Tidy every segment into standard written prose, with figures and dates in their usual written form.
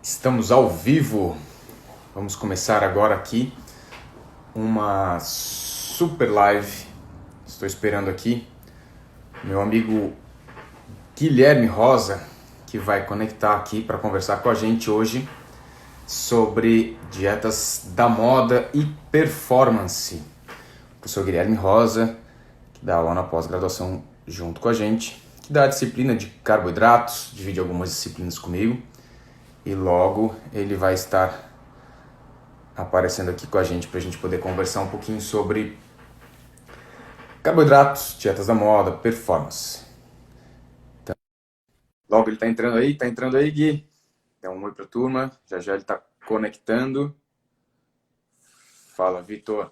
Estamos ao vivo. Vamos começar agora aqui uma super live. Estou esperando aqui meu amigo Guilherme Rosa, que vai conectar aqui para conversar com a gente hoje sobre dietas da moda e performance. O professor Guilherme Rosa, que dá aula na pós-graduação junto com a gente, que dá a disciplina de carboidratos, divide algumas disciplinas comigo. E logo ele vai estar aparecendo aqui com a gente para a gente poder conversar um pouquinho sobre carboidratos, dietas da moda, performance. Então, logo ele está entrando aí, Gui. Dá um oi para a turma, já já ele está conectando. Fala, Vitor.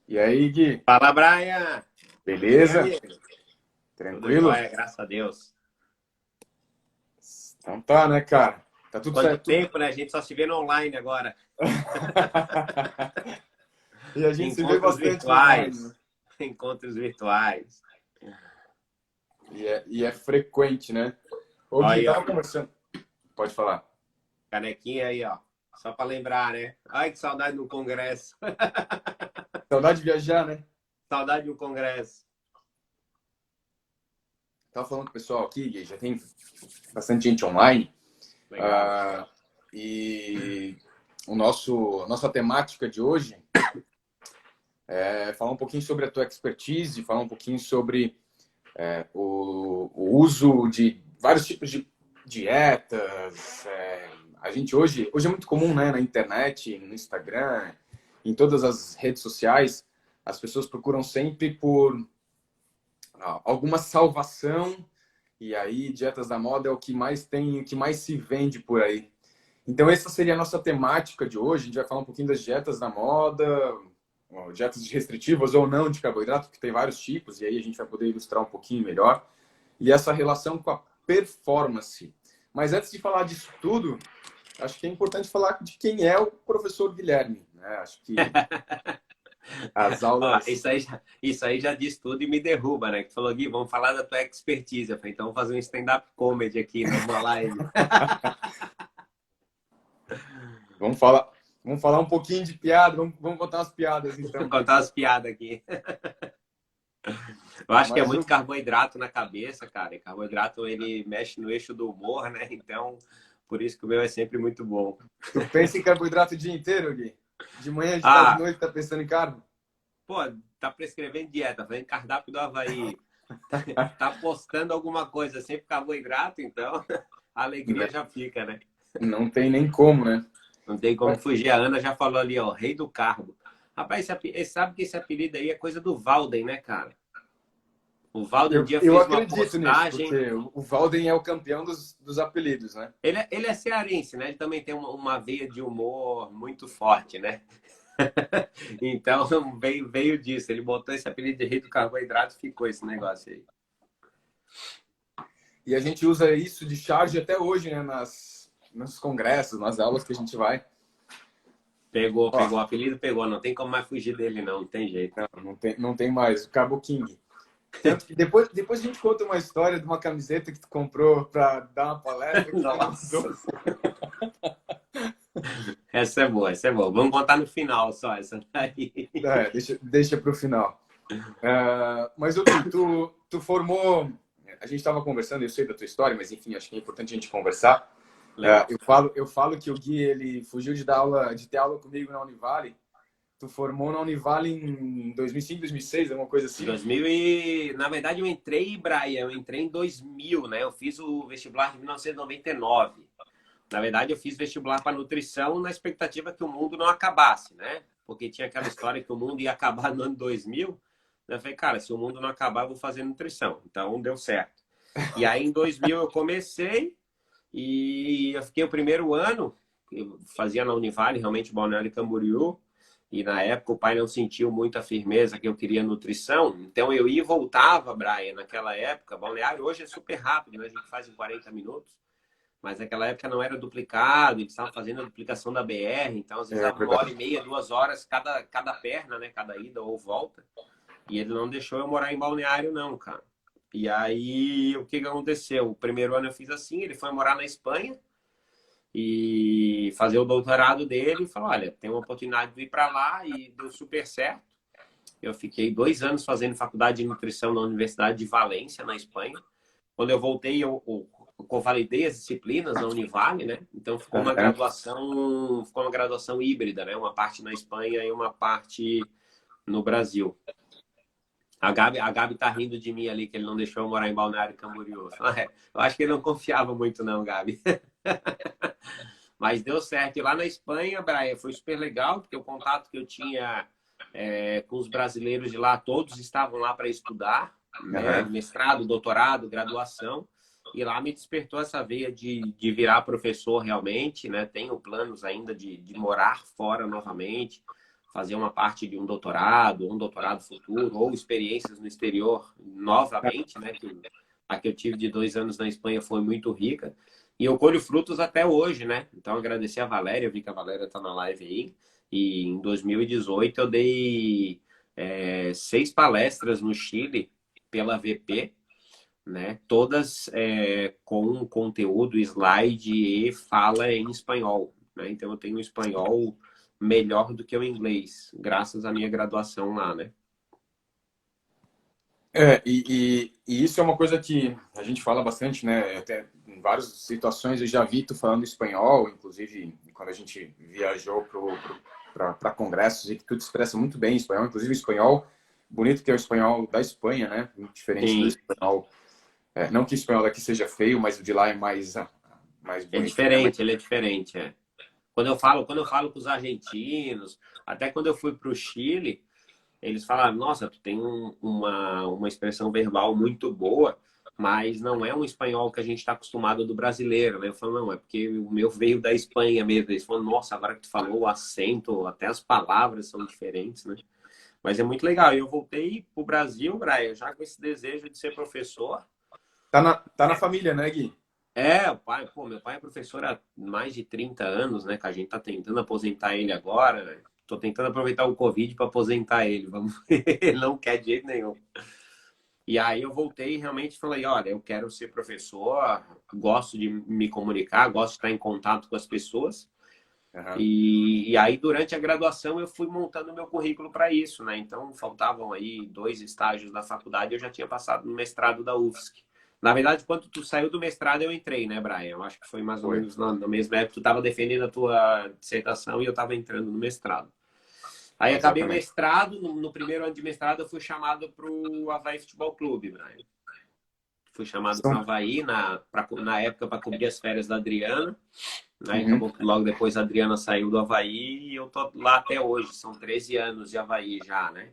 E aí, Gui? Fala, Brian! Beleza? Tranquilo? Tudo jóia, graças a Deus. Então tá, né, cara? Tá tudo Quanto certo. tempo, né? A gente só se vê no online agora. E a gente se vê bastante virtuais. online, né? Encontros virtuais. E é frequente, né? Ô, Gui, tava conversando. Pode falar. Canequinha aí, ó. Só para lembrar, né? Ai, que saudade do congresso. Saudade de viajar, né? Saudade do congresso. Tava falando com o pessoal aqui, já tem bastante gente online. Legal. E nossa temática de hoje é falar um pouquinho sobre a tua expertise, falar um pouquinho sobre o uso de vários tipos de dietas. A gente hoje é muito comum, né, na internet, no Instagram, em todas as redes sociais, as pessoas procuram sempre por alguma salvação, e aí dietas da moda é o que mais tem, o que mais se vende por aí. Então essa seria a nossa temática de hoje. A gente vai falar um pouquinho das dietas da moda, dietas restritivas ou não de carboidrato, porque tem vários tipos, e aí a gente vai poder ilustrar um pouquinho melhor. E essa relação com a performance. Mas antes de falar disso tudo, acho que é importante falar de quem é o professor Guilherme, né? Acho que as aulas... Isso aí já diz tudo e me derruba, né? Que tu falou, Gui, vamos falar da tua expertise. Eu falei, então vamos fazer um stand-up comedy aqui numa live. Vamos falar um pouquinho de piada, vamos contar umas piadas, então. Vou contar umas piadas aqui. Eu acho que é muito carboidrato na cabeça, cara. E carboidrato, ele mexe no eixo do humor, né? Então, por isso que o meu é sempre muito bom. Tu pensa em carboidrato o dia inteiro, Gui? De manhã, de tarde, de noite, tá pensando em carbo? Pô, tá prescrevendo dieta, fazendo cardápio do Havaí. Tá postando alguma coisa, sempre carboidrato, então a alegria já fica, né? Não tem nem como, né? Não tem como fugir. A Ana já falou ali, ó, rei do carbo. Rapaz, sabe que esse apelido aí é coisa do Valden, né, cara? O Valden um dia fez uma postagem... Nisso, porque o Valden é o campeão dos apelidos, né? Ele é cearense, né? Ele também tem uma veia de humor muito forte, né? Então veio disso. Ele botou esse apelido de rei do carboidrato e ficou esse negócio aí. E a gente usa isso de charge até hoje, né? Nos congressos, nas aulas que a gente vai. Pegou o apelido, pegou. Não tem como mais fugir dele, não tem jeito. Não tem mais. O Cabo King. Tanto que depois a gente conta uma história de uma camiseta que tu comprou para dar uma palestra. Nossa. Essa é boa. Vamos contar no final só essa daí. Deixa para o final. Mas tu formou... A gente estava conversando, eu sei da tua história, mas enfim, acho que é importante a gente conversar. Eu falo que o Gui, ele fugiu de ter aula comigo na Univale. Tu formou na Univale em 2005, 2006, alguma coisa assim? Na verdade, eu entrei em 2000, né? Eu fiz o vestibular de 1999. Na verdade, eu fiz vestibular para nutrição na expectativa que o mundo não acabasse, né? Porque tinha aquela história que o mundo ia acabar no ano 2000. Eu falei, cara, se o mundo não acabar, eu vou fazer nutrição. Então, deu certo. E aí, em 2000, eu comecei e eu fiquei o primeiro ano, eu fazia na Univale, realmente, Balneário Camboriú. E na época o pai não sentiu muita firmeza que eu queria nutrição. Então eu ia e voltava, Brian, naquela época. Balneário hoje é super rápido, né? A gente faz em 40 minutos. Mas naquela época não era duplicado, eles estavam fazendo a duplicação da BR. Então às vezes dava 1h30, 2 horas cada perna, né? Cada ida ou volta. E ele não deixou eu morar em Balneário, não, cara. E aí o que aconteceu? O primeiro ano eu fiz assim, ele foi morar na Espanha. e fazer o doutorado dele. E falou, olha, tem uma oportunidade de ir para lá, e deu super certo. Eu fiquei 2 anos fazendo faculdade de nutrição na Universidade de Valência, na Espanha. Quando eu voltei, eu convalidei as disciplinas na Univale, né? Então ficou uma graduação híbrida, né? Uma parte na Espanha e uma parte no Brasil. A Gabi tá rindo de mim ali, que ele não deixou eu morar em Balneário Camboriú. Eu acho que ele não confiava muito não, Gabi. Mas deu certo. E lá na Espanha, Brian, foi super legal, porque o contato que eu tinha com os brasileiros de lá, todos estavam lá para estudar, né? Mestrado, doutorado, graduação. E lá me despertou essa veia de virar professor realmente, né? Tenho planos ainda de morar fora novamente, fazer uma parte de um doutorado futuro, ou experiências no exterior novamente, né? A que eu tive de 2 anos na Espanha foi muito rica. E eu colho frutos até hoje, né? Então, agradecer a Valéria, eu vi que a Valéria está na live aí. E em 2018 eu dei 6 palestras no Chile pela VP, né? Todas com conteúdo, slide e fala em espanhol, né? Então eu tenho um espanhol melhor do que o inglês, graças à minha graduação lá, né? E isso é uma coisa que a gente fala bastante, né? Até em várias situações eu já vi tu falando espanhol, inclusive quando a gente viajou para congressos, e que tu te expressa muito bem em espanhol, inclusive o espanhol bonito, que é o espanhol da Espanha, né? Muito diferente do Sim, espanhol. Não que o espanhol daqui seja feio, mas o de lá é mais é bonito. diferente, ele é diferente, é. Quando eu falo com os argentinos, até quando eu fui para o Chile, eles falaram, nossa, tu tem uma expressão verbal muito boa, mas não é um espanhol que a gente está acostumado do brasileiro, né? Eu falo, não, é porque o meu veio da Espanha mesmo. Eles falaram, nossa, agora que tu falou, o acento, até as palavras são diferentes, né? Mas é muito legal. E eu voltei pro Brasil, Brian, já com esse desejo de ser professor. Tá na família, né, Gui? Meu pai é professor há mais de 30 anos, né? Que a gente tá tentando aposentar ele agora, né? Tô tentando aproveitar o Covid para aposentar ele. Vamos ver. Ele não quer de jeito nenhum. E aí eu voltei e realmente falei, olha, eu quero ser professor, gosto de me comunicar, gosto de estar em contato com as pessoas. Uhum. E aí, durante a graduação, eu fui montando meu currículo para isso, né? Então, faltavam aí 2 estágios da faculdade, eu já tinha passado no mestrado da UFSC. Na verdade, quando tu saiu do mestrado, eu entrei, né, Brian? Eu acho que foi mais ou Foi. menos na mesma época. Tu estava defendendo a tua dissertação e eu estava entrando no mestrado. Aí, acabei o Exatamente. mestrado. No primeiro ano de mestrado, eu fui chamado para o Avaí Futebol Clube, Brian. Fui chamado para o Avaí, na época, para cobrir as férias da Adriana. Aí Uhum. acabou que logo depois a Adriana saiu do Avaí e eu tô lá até hoje. São 13 anos de Avaí já, né?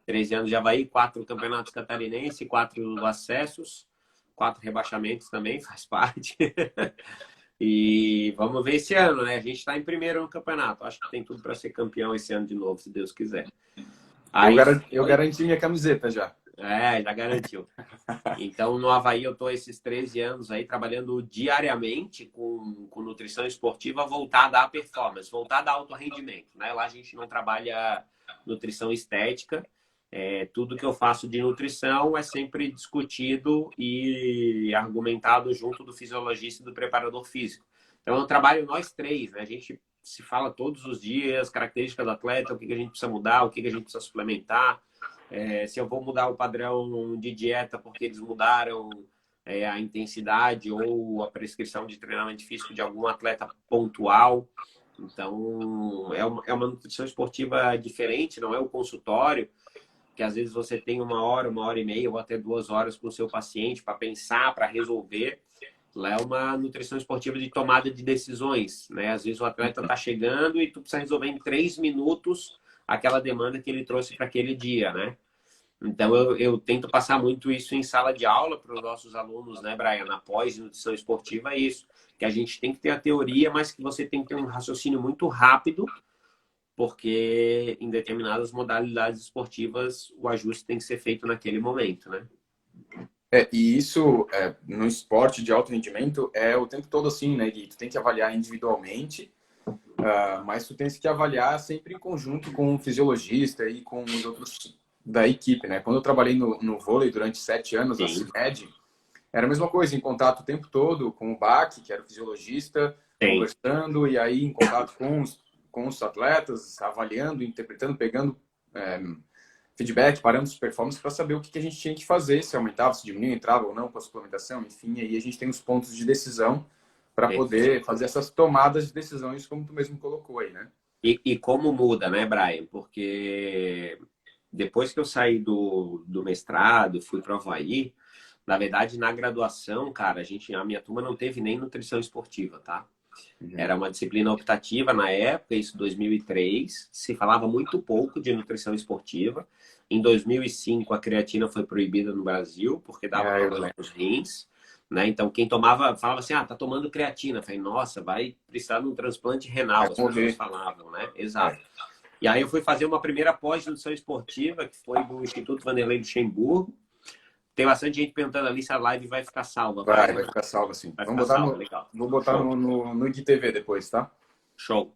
13 anos de Avaí, 4 campeonatos catarinenses, 4 acessos, 4 rebaixamentos também, faz parte. E vamos ver esse ano, né? A gente está em primeiro no campeonato. Acho que tem tudo para ser campeão esse ano de novo, se Deus quiser. Aí Eu garanti minha camiseta já. já garantiu. Então, no Avaí, eu estou esses 13 anos aí trabalhando diariamente com nutrição esportiva voltada à performance, voltada a alto rendimento, né? Lá a gente não trabalha nutrição estética. Tudo que eu faço de nutrição é sempre discutido e argumentado junto do fisiologista e do preparador físico. Então, eu trabalho nós três, né? A gente se fala todos os dias, características do atleta, o que a gente precisa mudar, o que a gente precisa suplementar. Se eu vou mudar o padrão de dieta porque eles mudaram a intensidade ou a prescrição de treinamento físico de algum atleta pontual. Então, é uma nutrição esportiva diferente, não é o consultório, que às vezes você tem 1 hora e meia ou até 2 horas com o seu paciente para pensar, para resolver. Lá é uma nutrição esportiva de tomada de decisões, né? Às vezes o atleta está chegando e tu precisa resolver em 3 minutos aquela demanda que ele trouxe para aquele dia, né? Então, eu tento passar muito isso em sala de aula para os nossos alunos, né, Brian? Na pós-nutrição esportiva é isso, que a gente tem que ter a teoria, mas que você tem que ter um raciocínio muito rápido, porque em determinadas modalidades esportivas o ajuste tem que ser feito naquele momento, né? E isso, no esporte de alto rendimento, é o tempo todo assim, né, Gui? Tu tem que avaliar individualmente, mas tu tens que avaliar sempre em conjunto com o fisiologista e com os outros da equipe, né? Quando eu trabalhei no vôlei durante 7 anos, na Sim. CIMED, era a mesma coisa, em contato o tempo todo com o BAC, que era o fisiologista, Tem. conversando e aí em contato com os atletas, avaliando, interpretando, pegando feedback, parâmetros de performance para saber o que a gente tinha que fazer, se aumentava, se diminuía, entrava ou não com a suplementação, enfim, aí a gente tem os pontos de decisão para poder fazer essas tomadas de decisões, como tu mesmo colocou aí, né? E como muda, né, Brian? Porque depois que eu saí do mestrado, fui para o Havaí, na verdade, na graduação, cara, a minha turma não teve nem nutrição esportiva, tá? Era uma disciplina optativa na época, isso 2003. Se falava muito pouco de nutrição esportiva. Em 2005, a creatina foi proibida no Brasil, porque dava problema nos rins. Né? Então, quem tomava, falava assim, tá tomando creatina. Eu falei, nossa, vai precisar de um transplante renal, as pessoas falavam, né? Exato. E aí eu fui fazer uma primeira pós-nutrição esportiva, que foi do Instituto Vanderlei Luxemburgo. Tem bastante gente perguntando ali se a live vai ficar salva. Vai ficar salva, sim. Vou botar no IGTV depois, tá? Show.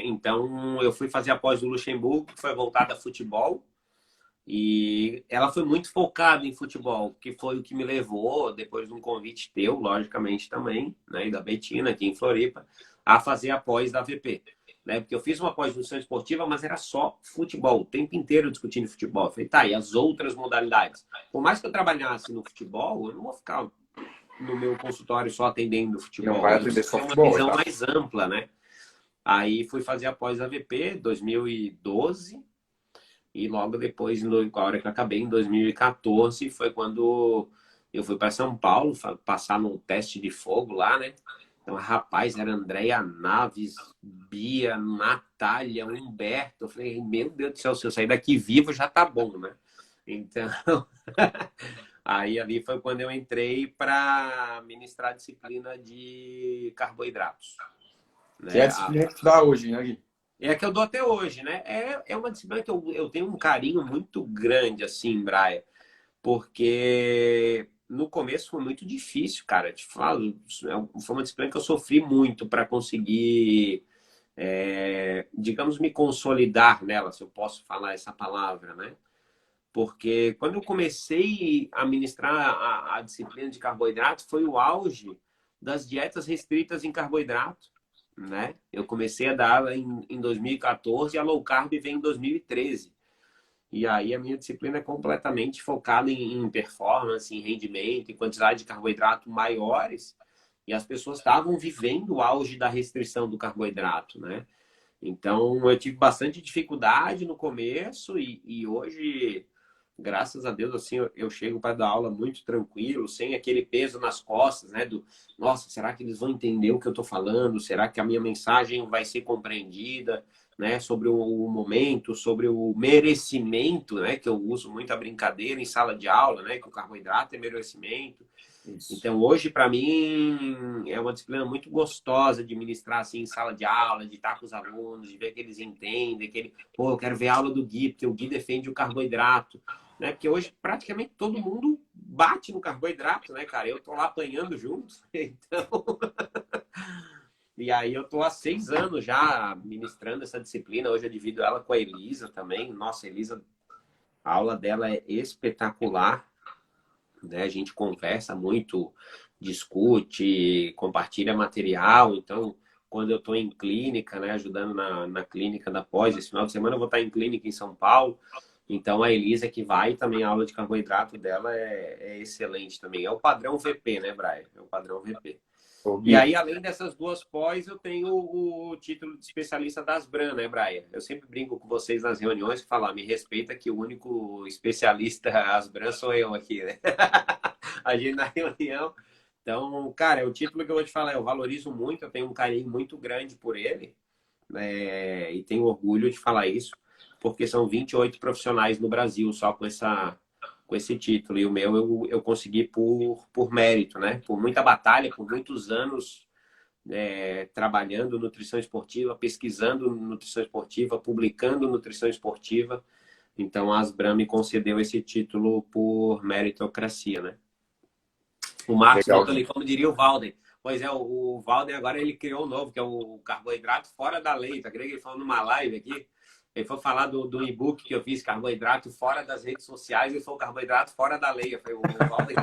Então, eu fui fazer a pós do Luxemburgo, que foi voltada a futebol. E ela foi muito focada em futebol, que foi o que me levou, depois de um convite teu, logicamente também, né, e da Betina, aqui em Floripa, a fazer a pós da VP. Né? Porque eu fiz uma pós-nutrição esportiva, mas era só futebol, o tempo inteiro discutindo futebol. Eu falei, tá, e as outras modalidades? Por mais que eu trabalhasse no futebol, eu não vou ficar no meu consultório só atendendo futebol. Não vai atender só futebol. Uma visão mais ampla, né? Aí fui fazer a pós-AVP, 2012, e logo depois, a hora que eu acabei, em 2014, foi quando eu fui para São Paulo passar no teste de fogo lá, né? Então, rapaz, era Andréia Naves, Bia, Natália, Humberto. Eu falei, meu Deus do céu, se eu sair daqui vivo já tá bom, né? Então, aí ali foi quando eu entrei para ministrar a disciplina de carboidratos. Né? Que é a disciplina que tu dá hoje, né, Gui? É a que eu dou até hoje, né? É uma disciplina que eu tenho um carinho muito grande, assim, Braia, porque no começo foi muito difícil, cara. Te falo, foi uma disciplina que eu sofri muito para conseguir, digamos, me consolidar nela, se eu posso falar essa palavra, né? Porque quando eu comecei a ministrar a disciplina de carboidrato, foi o auge das dietas restritas em carboidrato. Né? Eu comecei a dar ela em 2014 e a low carb vem em 2013. E aí a minha disciplina é completamente focada em performance, em rendimento, em quantidade de carboidrato maiores. E as pessoas estavam vivendo o auge da restrição do carboidrato, né? Então eu tive bastante dificuldade no começo e hoje, graças a Deus, assim, eu chego para dar aula muito tranquilo, sem aquele peso nas costas, né? Nossa, será que eles vão entender o que eu estou falando? Será que a minha mensagem vai ser compreendida, né? Sobre o momento, sobre o merecimento, né? Que eu uso muita brincadeira em sala de aula, né? Que o carboidrato é merecimento. Isso. Então, hoje, para mim, é uma disciplina muito gostosa de ministrar assim, em sala de aula, de estar com os alunos, de ver que eles entendem, eu quero ver a aula do Gui, porque o Gui defende o carboidrato. Né? Porque hoje praticamente todo mundo bate no carboidrato, né, cara? Eu tô lá apanhando junto, então... E aí eu tô há 6 anos já ministrando essa disciplina. Hoje eu divido ela com a Elisa também. Nossa, a Elisa, a aula dela é espetacular. Né? A gente conversa muito, discute, compartilha material. Então, quando eu tô em clínica, né, ajudando na clínica da pós, esse final de semana eu vou estar em clínica em São Paulo. Então, a Elisa que vai, também a aula de carboidrato dela é excelente também. É o padrão VP, né, Brian? É o padrão VP. E aí, além dessas duas pós, eu tenho o título de especialista das Bran, né, Brian? Eu sempre brinco com vocês nas reuniões e falo, me respeita que o único especialista das Bran sou eu aqui, né? A gente na reunião. Então, cara, é o título que eu vou te falar, eu valorizo muito, eu tenho um carinho muito grande por ele, né? E tenho orgulho de falar isso, porque são 28 profissionais no Brasil só com esse título. E o meu eu consegui por mérito, né? Por muita batalha, por muitos anos trabalhando nutrição esportiva, pesquisando nutrição esportiva, publicando nutrição esportiva. Então, a Asbram me concedeu esse título por meritocracia, né? O Marcos botou ali, como diria o Valden. Pois é, o Valden agora ele criou um novo, que é o carboidrato fora da lei. Tá querendo que ele falou numa live aqui? Ele foi falar do e-book que eu fiz, carboidrato fora das redes sociais, e foi o carboidrato fora da lei. Foi o Walter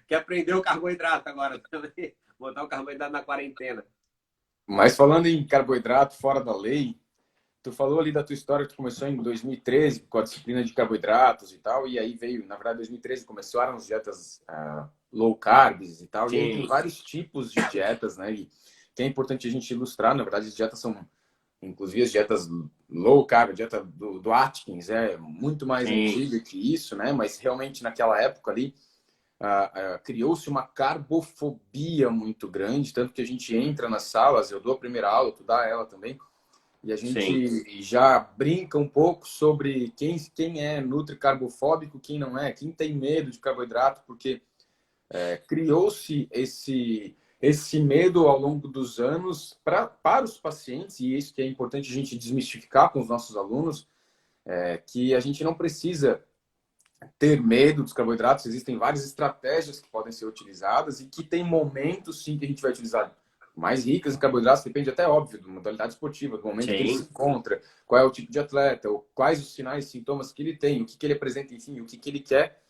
que aprendeu o carboidrato agora também. Botar o carboidrato na quarentena. Mas falando em carboidrato fora da lei, tu falou ali da tua história, tu começou em 2013 com a disciplina de carboidratos e tal, e aí veio, na verdade, 2013 começaram as dietas low carbs e tal, e aí tem Sim, vários tipos de dietas, né? E que é importante a gente ilustrar, na verdade, as dietas são, inclusive as dietas low carb, a dieta do Atkins é muito mais sim, antiga que isso, né? Mas realmente naquela época ali criou-se uma carbofobia muito grande, tanto que a gente entra nas salas, eu dou a primeira aula, tu dá ela também, e a sim. gente já brinca um pouco sobre quem é nutricarbofóbico, quem não é, quem tem medo de carboidrato, porque criou-se esse medo ao longo dos anos para os pacientes, e isso que é importante a gente desmistificar com os nossos alunos, que a gente não precisa ter medo dos carboidratos, existem várias estratégias que podem ser utilizadas e que tem momentos, sim, que a gente vai utilizar mais ricas em carboidratos, depende até, óbvio, da modalidade esportiva, do momento que ele se Sim, encontra, qual é o tipo de atleta, ou quais os sinais e sintomas que ele tem, o que ele apresenta, enfim, o que ele quer,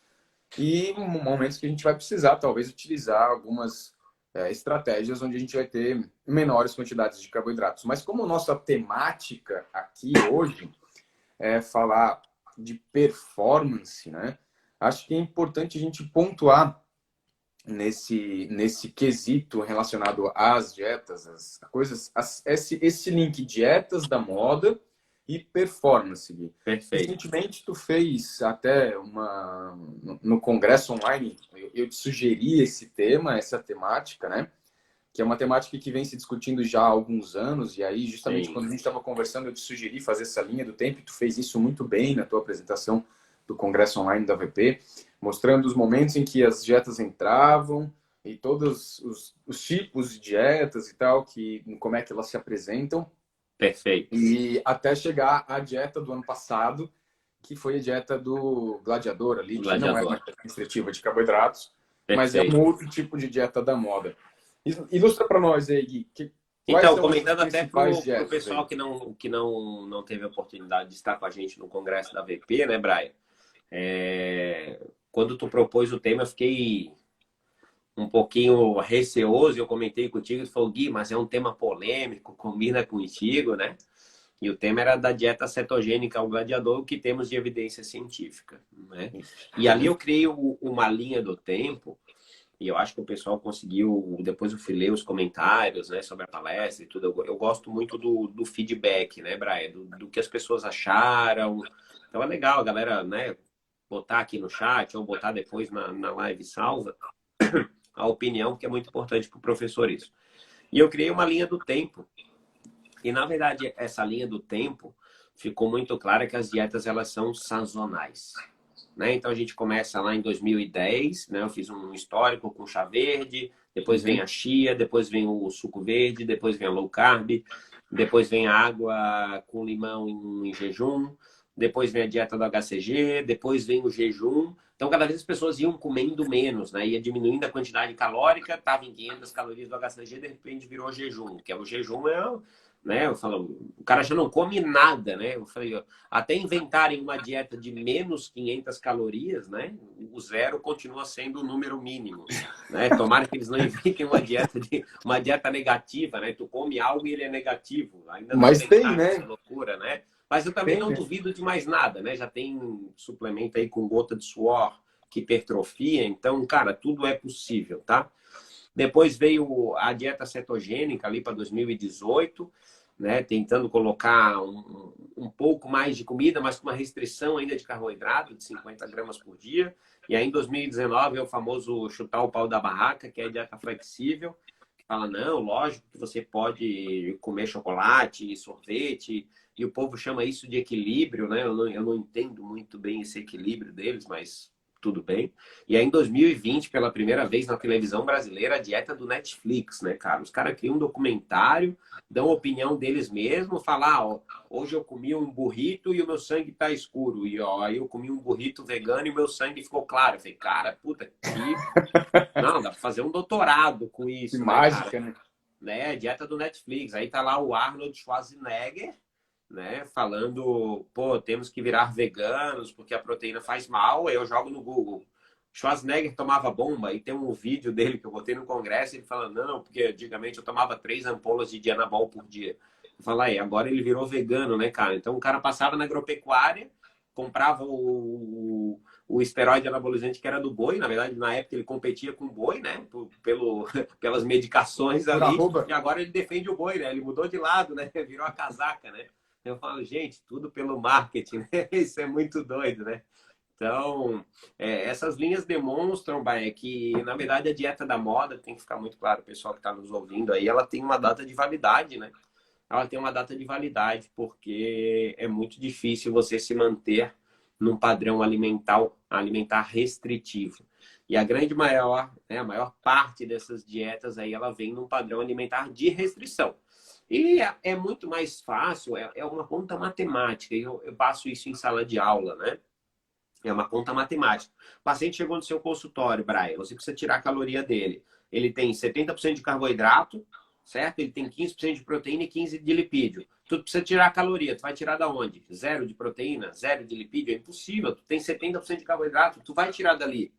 e momentos que a gente vai precisar, talvez, utilizar algumas estratégias onde a gente vai ter menores quantidades de carboidratos. Mas como nossa temática aqui hoje é falar de performance, né? Acho que é importante a gente pontuar nesse quesito relacionado às dietas, as coisas, esse link dietas da moda e performance, Gui. perfeito. Recentemente tu fez até no congresso online, eu te sugeri esse tema, essa temática, né? Que é uma temática que vem se discutindo já há alguns anos, e aí, justamente Sim, quando a gente estava conversando, eu te sugeri fazer essa linha do tempo, e tu fez isso muito bem na tua apresentação do Congresso Online da VP, mostrando os momentos em que as dietas entravam, e todos os tipos de dietas e tal, como é que elas se apresentam, perfeito. e até chegar à dieta do ano passado, que foi a dieta do gladiador ali, O que não é uma gladiador. dieta restritiva de carboidratos, mas é um Perfeito. outro tipo de dieta da moda. Ilustra para nós aí, Gui, quais Então, são as comentando até para principais o dietas pessoal aí? que não teve a oportunidade de estar com a gente no congresso da VP, né, Brian? Quando tu propôs o tema, eu fiquei um pouquinho receoso. Eu comentei contigo, tu falou, Gui, mas é um tema polêmico, combina contigo, né? E o tema era da dieta cetogênica ao gladiador, o que temos de evidência científica, né? E ali eu criei uma linha do tempo, e eu acho que o pessoal conseguiu. Depois eu fui ler os comentários, né, sobre a palestra e tudo. Eu gosto muito do feedback, né, Brian? Do que as pessoas acharam. Então é legal a galera, né, botar aqui no chat ou botar depois na live salva a opinião, que é muito importante para o professor isso. E eu criei uma linha do tempo. E, na verdade, essa linha do tempo ficou muito clara que as dietas elas são sazonais. Né? Então, a gente começa lá em 2010, né? Eu fiz um histórico com chá verde, depois vem Uhum. a chia, depois vem o suco verde, depois vem a low carb, depois vem a água com limão em jejum, depois vem a dieta do HCG, depois vem o jejum. Então, cada vez as pessoas iam comendo menos, né? Ia diminuindo a quantidade calórica, estava em 500 calorias do HCG, de repente virou jejum, que é o jejum né? Eu falo, o cara já não come nada, né? Eu falei, até inventarem uma dieta de menos 500 calorias, né? O zero continua sendo o número mínimo, né? Tomara que eles não inventem uma dieta negativa, né? Tu come algo e ele é negativo. Ainda não Mas tem, inventaram essa né? loucura, né? Mas eu também Tem, não né? duvido de mais nada, né? Já tem suplemento aí com gota de suor que hipertrofia, então, cara, tudo é possível, tá? Depois veio a dieta cetogênica ali para 2018, né, tentando colocar um pouco mais de comida, mas com uma restrição ainda de carboidrato, de 50 gramas por dia. E aí, em 2019, é o famoso chutar o pau da barraca, que é a dieta flexível, que fala, não, lógico que você pode comer chocolate, sorvete, e o povo chama isso de equilíbrio, né? Eu não entendo muito bem esse equilíbrio deles, mas tudo bem. E aí, em 2020, pela primeira vez na televisão brasileira, a dieta do Netflix, né, cara? Os caras criam um documentário, dão a opinião deles mesmos, falar, ó, hoje eu comi um burrito e o meu sangue tá escuro. E ó, aí eu comi um burrito vegano e o meu sangue ficou claro. Eu falei, cara, puta, que. Não, dá pra fazer um doutorado com Que isso, né, cara? mágica, né? Né? Dieta do Netflix. Aí tá lá o Arnold Schwarzenegger né? Falando, pô, temos que virar veganos porque a proteína faz mal. Aí eu jogo no Google. Schwarzenegger tomava bomba e tem um vídeo dele que eu botei no congresso, ele fala, não, porque antigamente eu tomava 3 ampolas de Dianabol por dia. Eu falo, aí, agora ele virou vegano, né, cara? Então o cara passava na agropecuária, comprava o esteroide anabolizante que era do boi, na verdade, na época ele competia com o boi, né? Pelas medicações Por ali, arroba. e agora ele defende o boi, né? Ele mudou de lado, né? Virou a casaca, né? Eu falo, gente, tudo pelo marketing, né? Isso é muito doido, né? Então, essas linhas demonstram, Baé, que, na verdade, a dieta da moda, tem que ficar muito claro, o pessoal que está nos ouvindo aí, ela tem uma data de validade, né? Ela tem uma data de validade, porque é muito difícil você se manter num padrão alimentar restritivo. E a grande maior, né, a maior parte dessas dietas aí, ela vem num padrão alimentar de restrição. E é muito mais fácil, é uma conta matemática, e eu passo isso em sala de aula, né? É uma conta matemática. O paciente chegou no seu consultório, Brian, você precisa tirar a caloria dele. Ele tem 70% de carboidrato, certo? Ele tem 15% de proteína e 15% de lipídio. Tu precisa tirar a caloria. Tu vai tirar da onde? Zero de proteína, zero de lipídio? É impossível. Tu tem 70% de carboidrato, tu vai tirar dali.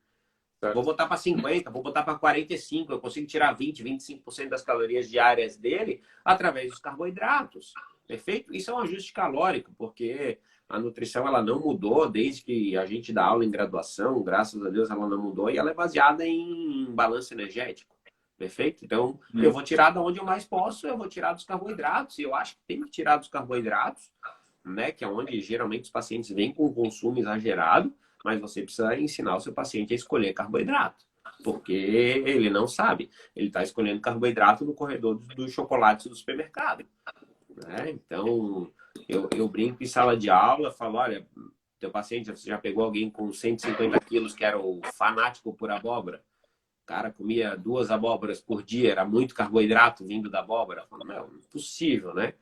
Vou Certo. botar para 50, vou botar para 45. Eu consigo tirar 20, 25% das calorias diárias dele através dos carboidratos. Perfeito? Isso é um ajuste calórico, porque a nutrição ela não mudou desde que a gente dá aula em graduação. Graças a Deus ela não mudou e ela é baseada em balanço energético. Perfeito? Então, eu vou tirar da onde eu mais posso, eu vou tirar dos carboidratos. E eu acho que tem que tirar dos carboidratos, né? Que é onde geralmente os pacientes vêm com consumo exagerado, mas você precisa ensinar o seu paciente a escolher carboidrato, porque ele não sabe. Ele está escolhendo carboidrato no corredor dos chocolates do supermercado, né? Então, eu brinco em sala de aula, falo, olha, teu paciente, você já pegou alguém com 150 quilos que era o fanático por abóbora? O cara comia 2 abóboras por dia, era muito carboidrato vindo da abóbora. Eu falo, não, impossível, né?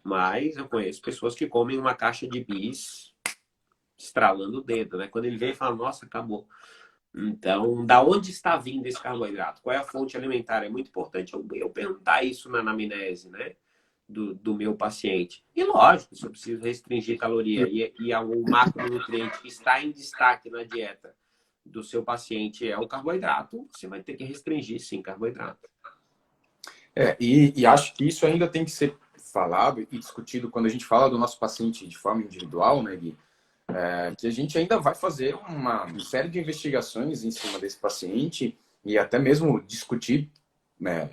Mas eu conheço pessoas que comem uma caixa de bis estralando o dedo, né? Quando ele vem e fala, nossa, acabou. Então, da onde está vindo esse carboidrato? Qual é a fonte alimentar? É muito importante eu perguntar isso na anamnese, né? Do meu paciente. E lógico, se eu preciso restringir caloria e o macronutriente que está em destaque na dieta do seu paciente é o carboidrato, você vai ter que restringir, sim, carboidrato. E acho que isso ainda tem que ser falado e discutido quando a gente fala do nosso paciente de forma individual, né, Gui? Que a gente ainda vai fazer uma série de investigações em cima desse paciente e até mesmo discutir, né,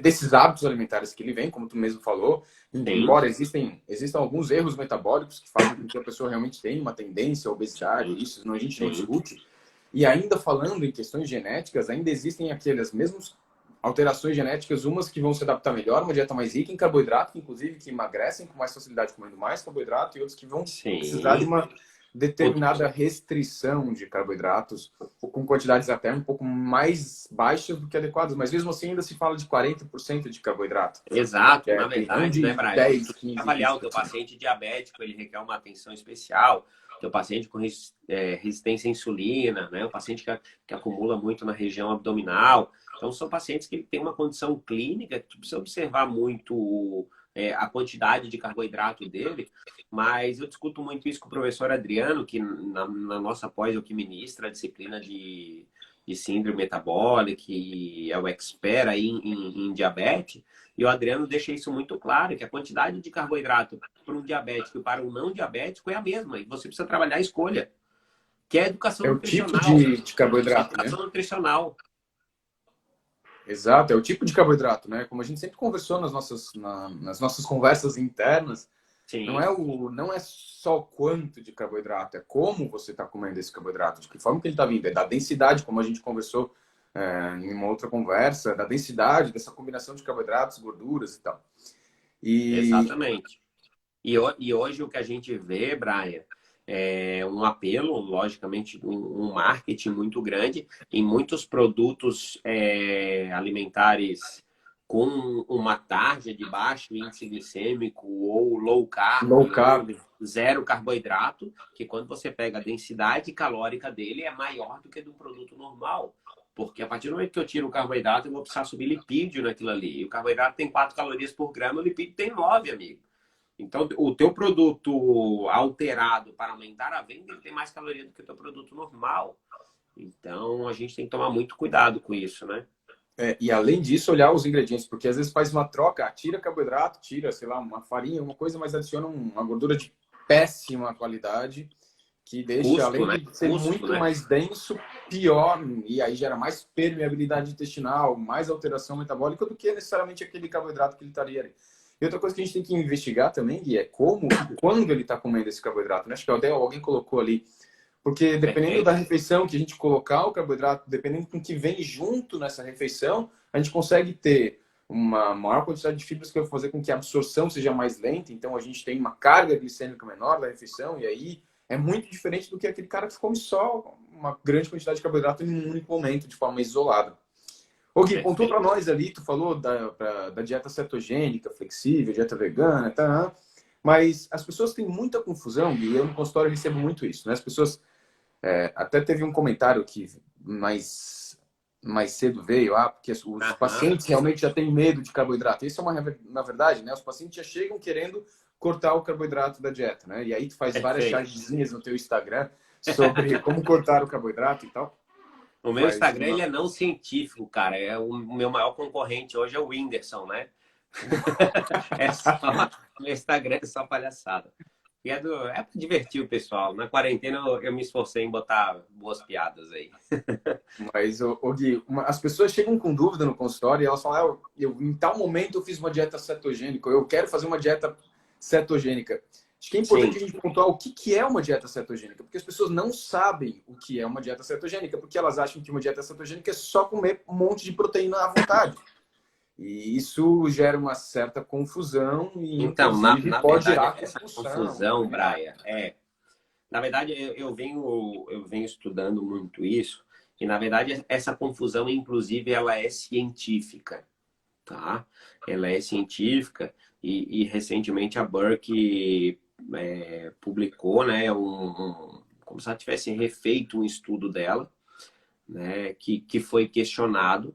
desses hábitos alimentares que ele vem, como tu mesmo falou, Sim, embora existam alguns erros metabólicos que fazem com que a pessoa realmente tenha uma tendência à obesidade, isso a gente não sim. discute. E ainda falando em questões genéticas, ainda existem aquelas mesmas alterações genéticas, umas que vão se adaptar melhor, uma dieta mais rica em carboidrato, que inclusive que emagrecem com mais facilidade comendo mais carboidrato, e outras que vão precisar de Sim. uma determinada restrição de carboidratos, com quantidades até um pouco mais baixas do que adequadas, mas mesmo assim ainda se fala de 40% de carboidrato, Exato, na e não verdade, né, de Brian? Tu 10, tem que 15, avaliar o teu 20%. paciente diabético, ele requer uma atenção especial. Teu paciente com resistência à insulina, né? O paciente que acumula muito na região abdominal. Então, são pacientes que têm uma condição clínica que tu precisa observar muito a quantidade de carboidrato dele. Mas eu discuto muito isso com o professor Adriano, que na nossa pós é o que ministra a disciplina de síndrome metabólica e é o expert aí em diabetes. E o Adriano deixa isso muito claro, que a quantidade de carboidrato para um diabético e para um não diabético é a mesma. E você precisa trabalhar a escolha, que é a educação É o tipo nutricional. de carboidrato, né? Educação nutricional. Exato, é o tipo de carboidrato, né? Como a gente sempre conversou nas nossas conversas internas, Sim, não é só o quanto de carboidrato, é como você está comendo esse carboidrato, de que forma que ele está vindo, é da densidade, como a gente conversou em uma outra conversa, da densidade, dessa combinação de carboidratos, gorduras e tal. E exatamente. E hoje o que a gente vê, Brian, é um apelo, logicamente, um marketing muito grande em muitos produtos alimentares com uma tarja de baixo índice glicêmico ou low carb low ou carb, zero carboidrato, que quando você pega a densidade calórica dele é maior do que do produto normal. Porque a partir do momento que eu tiro o carboidrato, eu vou precisar subir lipídio naquilo ali. E o carboidrato tem 4 calorias por grama, o lipídio tem 9, amigo. Então, o teu produto alterado para aumentar a venda, ele tem mais caloria do que o teu produto normal. Então, a gente tem que tomar muito cuidado com isso, né? E além disso, olhar os ingredientes, porque às vezes faz uma troca, tira carboidrato, tira, sei lá, uma farinha, uma coisa, mas adiciona uma gordura de péssima qualidade, que deixa, Custo, além né? de ser Custo, muito né? mais denso, pior, e aí gera mais permeabilidade intestinal, mais alteração metabólica do que necessariamente aquele carboidrato que ele estaria ali. E outra coisa que a gente tem que investigar também, Gui, é como e quando ele está comendo esse carboidrato, né? Acho que alguém colocou ali, porque dependendo da Perfeito. refeição que a gente colocar o carboidrato, dependendo com o que vem junto nessa refeição, a gente consegue ter uma maior quantidade de fibras que vai fazer com que a absorção seja mais lenta. Então a gente tem uma carga glicêmica menor da refeição e aí é muito diferente do que aquele cara que come só uma grande quantidade de carboidrato em um único momento, de forma isolada. Ô Gui, pontou para Perfeito. nós ali, tu falou da dieta cetogênica, flexível, dieta vegana, tá? Mas as pessoas têm muita confusão, Gui, eu no consultório recebo muito isso, né? As pessoas até teve um comentário que mais cedo veio, porque os Aham. pacientes realmente já têm medo de carboidrato. Isso é na verdade, né? Os pacientes já chegam querendo cortar o carboidrato da dieta, né? E aí tu faz várias Perfeito. chargezinhas no teu Instagram sobre como cortar o carboidrato e tal. O meu Faz Instagram, ele uma... é não científico, cara. O meu maior concorrente hoje é o Whindersson, né? É só, meu Instagram é só palhaçada. E é pra divertir o pessoal. Na quarentena eu me esforcei em botar boas piadas aí. Mas, Gui, as pessoas chegam com dúvida no consultório e elas falam, em tal momento eu fiz uma dieta cetogênica, eu quero fazer uma dieta cetogênica. Acho que é importante a Sim. gente pontuar o que é uma dieta cetogênica, porque as pessoas não sabem o que é uma dieta cetogênica, porque elas acham que uma dieta cetogênica é só comer um monte de proteína à vontade. E isso gera uma certa confusão e, Então, na, inclusive, na pode verdade, gerar essa compulsão. confusão, Braia, na verdade, eu venho estudando muito isso, e na verdade, essa confusão, inclusive, ela é científica, tá? Ela é científica, e recentemente a Burke publicou, né, como se ela tivesse refeito um estudo dela, né, que foi questionado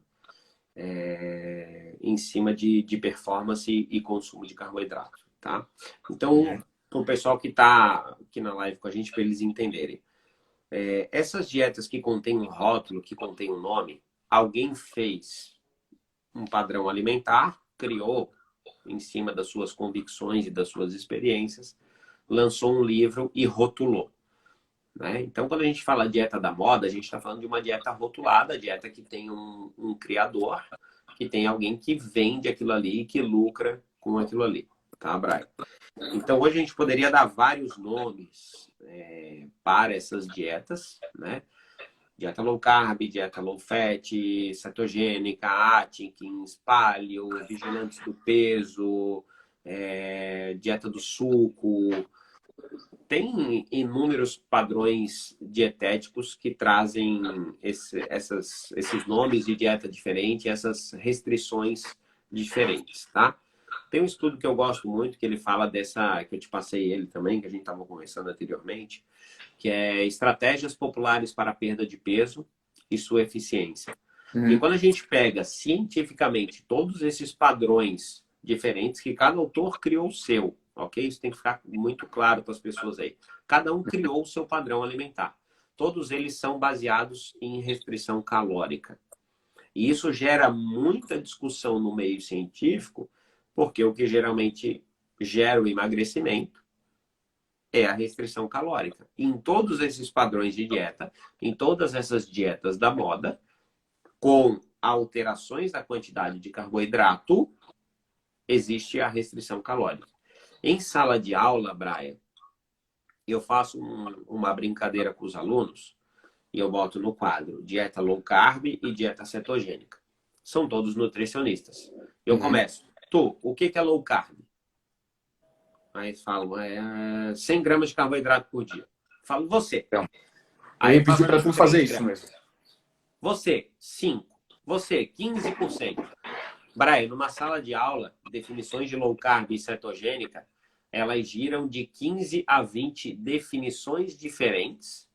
em cima de performance e consumo de carboidrato, tá? Então, para o pessoal que está aqui na live com a gente, para eles entenderem, essas dietas que contêm um rótulo, que contêm um nome, alguém fez um padrão alimentar, criou em cima das suas convicções e das suas experiências, lançou um livro e rotulou. Né? Então, quando a gente fala dieta da moda, a gente está falando de uma dieta rotulada, dieta que tem um criador, que tem alguém que vende aquilo ali, que lucra com aquilo ali. Tá, Brian? Então, hoje a gente poderia dar vários nomes para essas dietas, né? Dieta low carb, dieta low fat, cetogênica, Atkins, paleo, vigilantes do peso, dieta do suco. Tem inúmeros padrões dietéticos que trazem esses nomes de dieta diferente, essas restrições diferentes, tá? Tem um estudo que eu gosto muito, que ele fala dessa, que eu te passei ele também, que a gente estava conversando anteriormente, que é estratégias populares para a perda de peso e sua eficiência. E quando a gente pega cientificamente todos esses padrões diferentes, que cada autor criou o seu, ok? Isso tem que ficar muito claro para as pessoas aí. Cada um criou o seu padrão alimentar. Todos eles são baseados em restrição calórica. E isso gera muita discussão no meio científico, porque o que geralmente gera o emagrecimento é a restrição calórica. E em todos esses padrões de dieta, em todas essas dietas da moda, com alterações da quantidade de carboidrato, existe a restrição calórica. Em sala de aula, Brian, eu faço uma brincadeira com os alunos e eu boto no quadro dieta low carb e dieta cetogênica. São todos nutricionistas. Eu começo. O que é low carb? Aí eles falam, 100 gramas de carboidrato por dia. Eu falo, você. Então, eu Aí eu ia faço pedir para ali tu 3 fazer isso gramas. mesmo. Você, 5. Você, 15%. Brian, numa sala de aula, definições de low carb e cetogênica, elas giram de 15 a 20 definições diferentes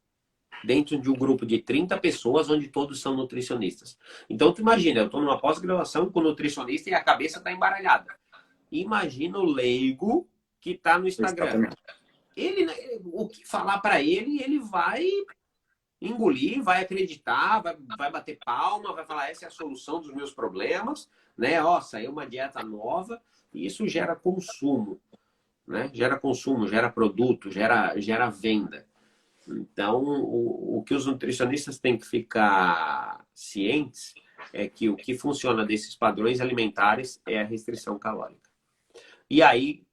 dentro de um grupo de 30 pessoas, onde todos são nutricionistas. Então, tu imagina, eu estou numa pós-graduação com nutricionista e a cabeça está embaralhada. Imagina o leigo que está no Instagram. Exatamente. O que falar para ele, ele vai engolir, vai acreditar, vai bater palma, vai falar essa é a solução dos meus problemas, né? Ó, saiu uma dieta nova, e isso gera consumo, né? Gera consumo, gera produto, gera venda. Então, o que os nutricionistas têm que ficar cientes é que o que funciona desses padrões alimentares é a restrição calórica. E aí,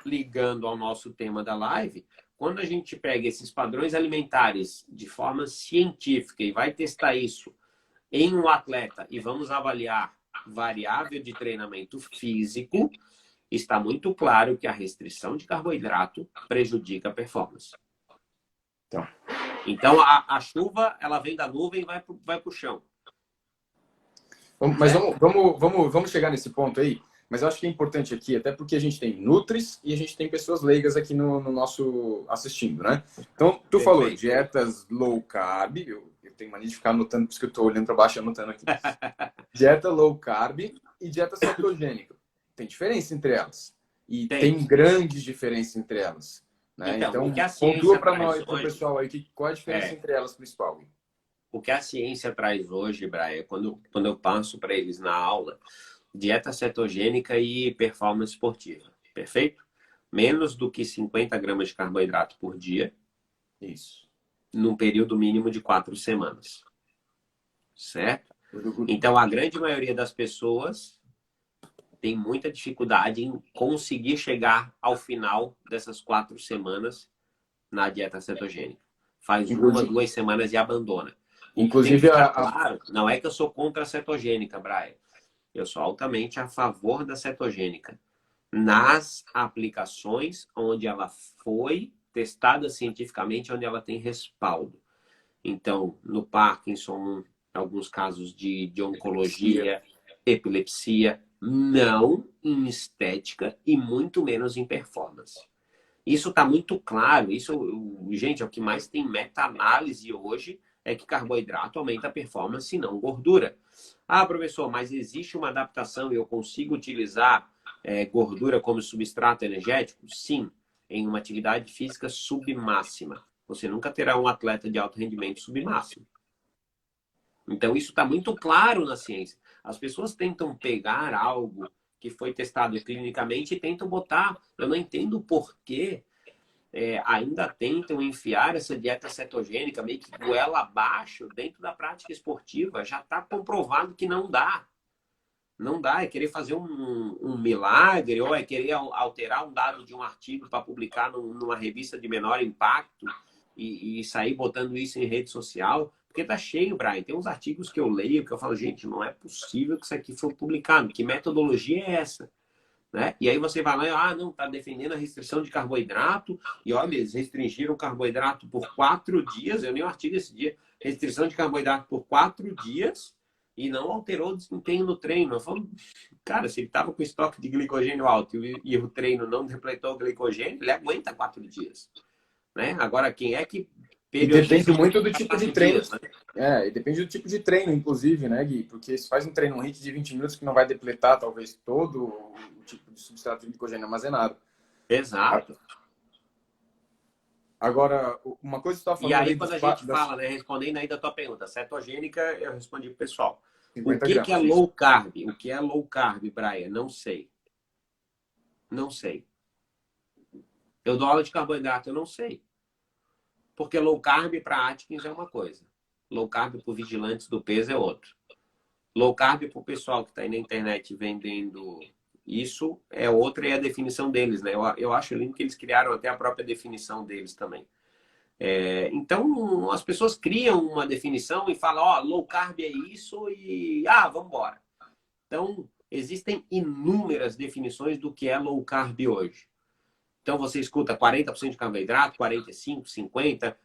ligando ao nosso tema da live, quando a gente pega esses padrões alimentares de forma científica e vai testar isso em um atleta e vamos avaliar variável de treinamento físico, está muito claro que a restrição de carboidrato prejudica a performance. Então a chuva, ela vem da nuvem e vai para o chão. Mas vamos chegar nesse ponto aí. Mas eu acho que é importante aqui, até porque a gente tem nutris e a gente tem pessoas leigas aqui no nosso assistindo, né? Então, tu falou dietas low carb, eu tenho mania de ficar anotando, por isso que eu tô olhando para baixo e anotando aqui. Dieta low carb e dieta cetogênica. Tem diferença entre elas. E tem grandes diferenças entre elas. Né? Então pontua para nós, para o pessoal aí, qual é a diferença entre elas principal? O que a ciência traz hoje, Brian, quando eu passo para eles na aula, dieta cetogênica e performance esportiva, perfeito? Menos do que 50 gramas de carboidrato por dia. Isso. Num período mínimo de 4 semanas. Certo? Então, a grande maioria das pessoas tem muita dificuldade em conseguir chegar ao final dessas 4 semanas na dieta cetogênica. Faz 1, 2 semanas e abandona. Inclusive, claro, não é que eu sou contra a cetogênica, Brian. Eu sou altamente a favor da cetogênica nas aplicações onde ela foi testada cientificamente, onde ela tem respaldo. Então, no Parkinson, alguns casos de oncologia, epilepsia, não em estética e muito menos em performance. Isso está muito claro. Isso, gente, é o que mais tem meta-análise hoje, é que carboidrato aumenta a performance e não gordura. Ah, professor, mas existe uma adaptação e eu consigo utilizar gordura como substrato energético? Sim, em uma atividade física submáxima. Você nunca terá um atleta de alto rendimento submáximo. Então, isso está muito claro na ciência. As pessoas tentam pegar algo que foi testado clinicamente e tentam botar. Eu não entendo o porquê ainda tentam enfiar essa dieta cetogênica meio que goela abaixo dentro da prática esportiva. Já está comprovado que não dá. Não dá, é querer fazer um milagre ou é querer alterar um dado de um artigo para publicar numa revista de menor impacto e sair botando isso em rede social. Porque tá cheio, Brian. Tem uns artigos que eu leio que eu falo, gente, não é possível que isso aqui foi publicado. Que metodologia é essa? Né? E aí você vai lá e, não, tá defendendo a restrição de carboidrato. E olha, eles restringiram o carboidrato por 4 dias. Eu li um artigo esse dia. Restrição de carboidrato por 4 dias e não alterou o desempenho no treino. Eu falo, cara, se ele tava com estoque de glicogênio alto e o treino não depletou o glicogênio, ele aguenta 4 dias. Né? Agora, quem é que... E depende muito do tipo de treino. E depende do tipo de treino, inclusive, né, Gui? Porque se faz um treino, um HIIT de 20 minutos que não vai depletar, talvez, todo o tipo de substrato de glicogênio armazenado. Exato. Agora, uma coisa que você estava falando... E aí, quando a gente fala, né, respondendo aí da tua pergunta, cetogênica, eu respondi pro pessoal. O que é low carb? O que é low carb, Brian? Não sei. Não sei. Eu dou aula de carboidrato, eu não sei. Porque low carb para Atkins é uma coisa. Low carb para vigilantes do peso é outro. Low carb para o pessoal que está aí na internet vendendo isso é outra e é a definição deles, né? Eu acho lindo que eles criaram até a própria definição deles também. Então, as pessoas criam uma definição e falam, low carb é isso e, vamos embora. Então, existem inúmeras definições do que é low carb hoje. Então, você escuta 40% de carboidrato, 45%, 50%.